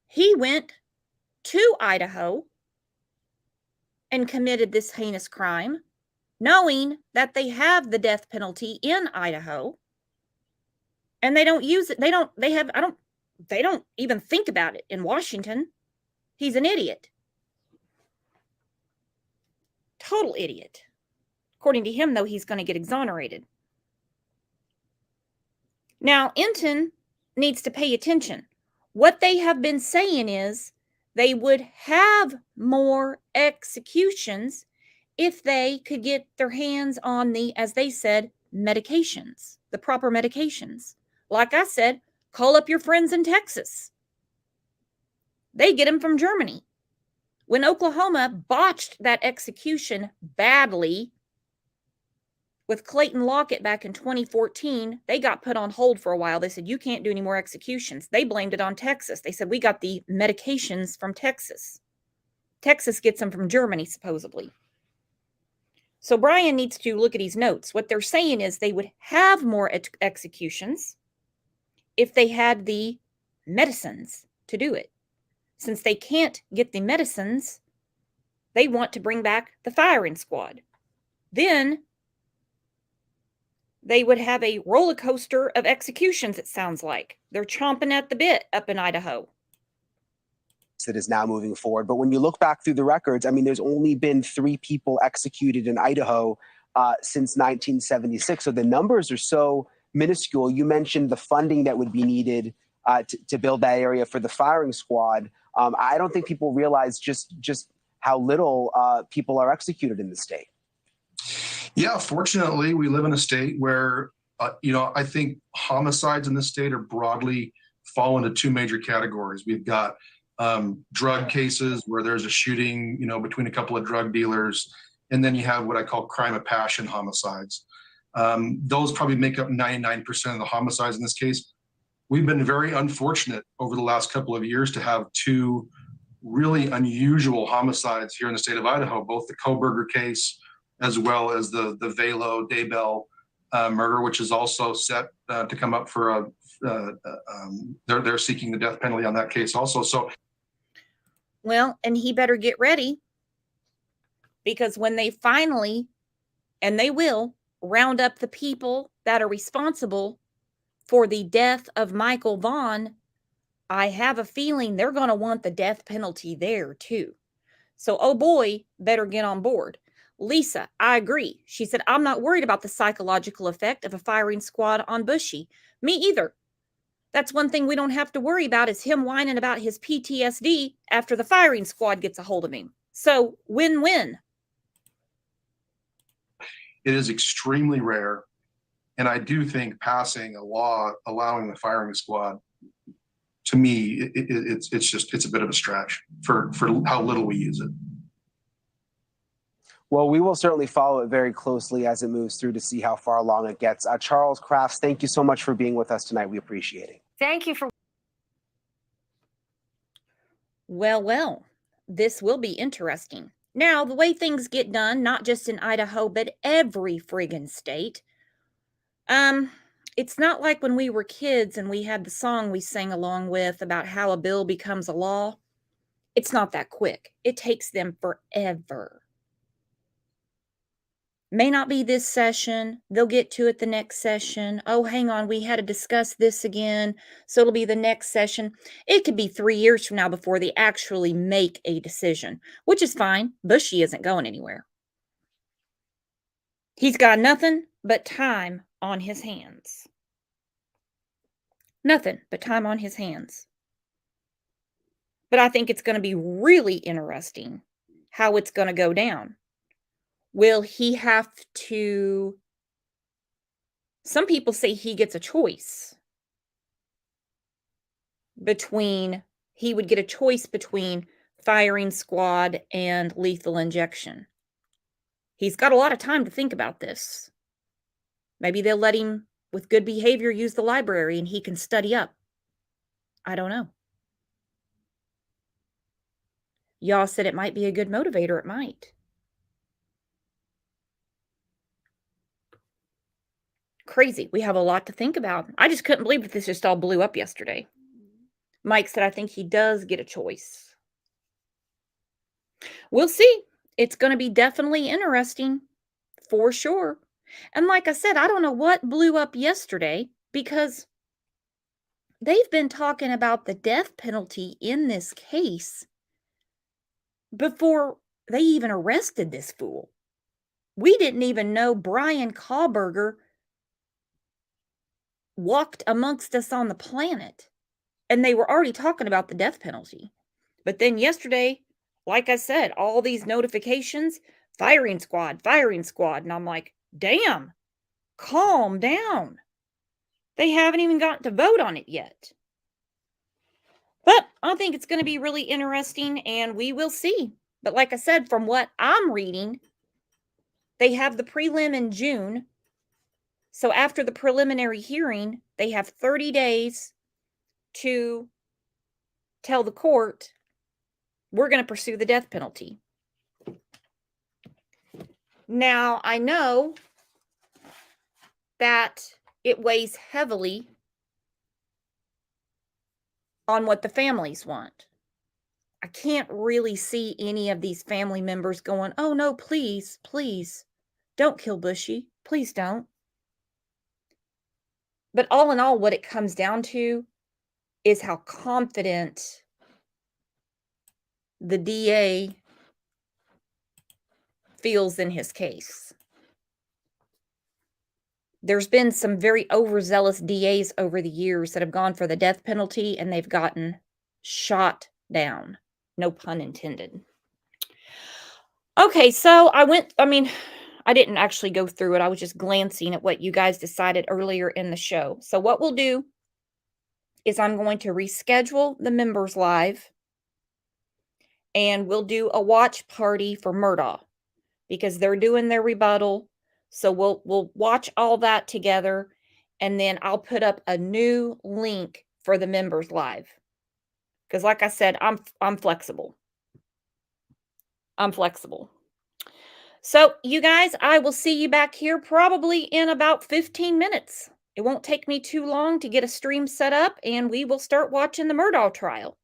he went to Idaho and committed this heinous crime, knowing that they have the death penalty in Idaho, and they don't use it. They don't even think about it in Washington. He's an idiot. Total idiot. According to him, though, he's going to get exonerated. Now, Enton needs to pay attention. What they have been saying is they would have more executions if they could get their hands on the, as they said, medications, the proper medications. Like I said, call up your friends in Texas. They get them from Germany. When Oklahoma botched that execution badly with Clayton Lockett back in 2014, they got put on hold for a while. They said, you can't do any more executions. They blamed it on Texas. They said, we got the medications from Texas. Texas gets them from Germany, supposedly. So Brian needs to look at his notes. What they're saying is they would have more executions if they had the medicines to do it. Since they can't get the medicines, they want to bring back the firing squad. Then they would have a roller coaster of executions, it sounds like. They're chomping at the bit up in Idaho. That is now moving forward. But when you look back through the records, I mean, there's only been 3 people executed in Idaho since 1976. So the numbers are so minuscule. You mentioned the funding that would be needed to build that area for the firing squad. I don't think people realize just how little people are executed in the state. Yeah, fortunately, we live in a state where, I think homicides in the state are broadly fall into 2 major categories. We've got drug cases where there's a shooting, between a couple of drug dealers. And then you have what I call crime of passion homicides. Those probably make up 99% of the homicides in this case. We've been very unfortunate over the last couple of years to have 2 really unusual homicides here in the state of Idaho, both the Kohberger case as well as the Velo Daybell murder, which is also set to come up for they're seeking the death penalty on that case also. So, well, and he better get ready, because when they finally, and they will, round up the people that are responsible for the death of Michael Vaughn, I have a feeling they're going to want the death penalty there too. So, oh boy, better get on board. Lisa, I agree. She said, I'm not worried about the psychological effect of a firing squad on Bushy. Me either. That's one thing we don't have to worry about, is him whining about his PTSD after the firing squad gets a hold of him. So, win-win. it is extremely rare. And I do think passing a law allowing the firing squad, to me, it's a bit of a stretch for how little we use it. Well, we will certainly follow it very closely as it moves through to see how far along it gets. Charles Crafts, thank you so much for being with us tonight. We appreciate it. Thank you for. Well, this will be interesting. Now, the way things get done, not just in Idaho, but every friggin' state, it's not like when we were kids and we had the song we sang along with about how a bill becomes a law. It's not that quick. It takes them forever. May not be this session. They'll get to it the next session. Oh, hang on, we had to discuss this again, so it'll be the next session. It could be 3 years from now before they actually make a decision, which is fine. Bushy isn't going anywhere. He's got nothing but time on his hands. Nothing but time on his hands. But I think it's going to be really interesting how it's going to go down. Will he have to... Some people say he gets a choice between... He would get a choice between firing squad and lethal injection. He's got a lot of time to think about this. Maybe they'll let him, with good behavior, use the library and he can study up. I don't know. Y'all said it might be a good motivator. It might. Crazy. We have a lot to think about. I just couldn't believe that this just all blew up yesterday. Mike said, I think he does get a choice. We'll see. It's going to be definitely interesting for sure. And like I said, I don't know what blew up yesterday because they've been talking about the death penalty in this case before they even arrested this fool. We didn't even know Brian Kohlberger walked amongst us on the planet. And they were already talking about the death penalty. But then yesterday, like I said, all these notifications, firing squad. And I'm like, damn, calm down. They haven't even gotten to vote on it yet. But I think it's going to be really interesting and we will see. But like I said, from what I'm reading, they have the prelim in June. So after the preliminary hearing, they have 30 days to tell the court, we're going to pursue the death penalty. Now, I know that it weighs heavily on what the families want. I can't really see any of these family members going, oh no, please, please, don't kill Bushy. Please don't. But all in all, what it comes down to is how confident the DA feels in his case. There's been some very overzealous DAs over the years that have gone for the death penalty and they've gotten shot down. No pun intended. Okay, so I didn't actually go through it. I was just glancing at what you guys decided earlier in the show. So what we'll do is I'm going to reschedule the members live and we'll do a watch party for Murdaugh because they're doing their rebuttal. So we'll watch all that together and then I'll put up a new link for the members live. Because like I said, I'm flexible. I'm flexible. So you guys, I will see you back here probably in about 15 minutes. It won't take me too long to get a stream set up and we will start watching the Murdaugh trial.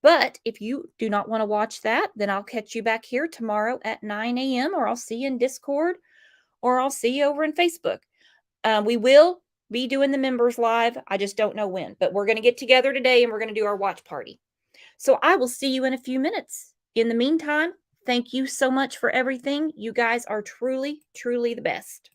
But if you do not want to watch that, then I'll catch you back here tomorrow at 9 a.m. or I'll see you in Discord or I'll see you over in Facebook. We will be doing the members live. I just don't know when, but we're going to get together today and we're going to do our watch party. So I will see you in a few minutes. In the meantime, thank you so much for everything. You guys are truly, truly the best.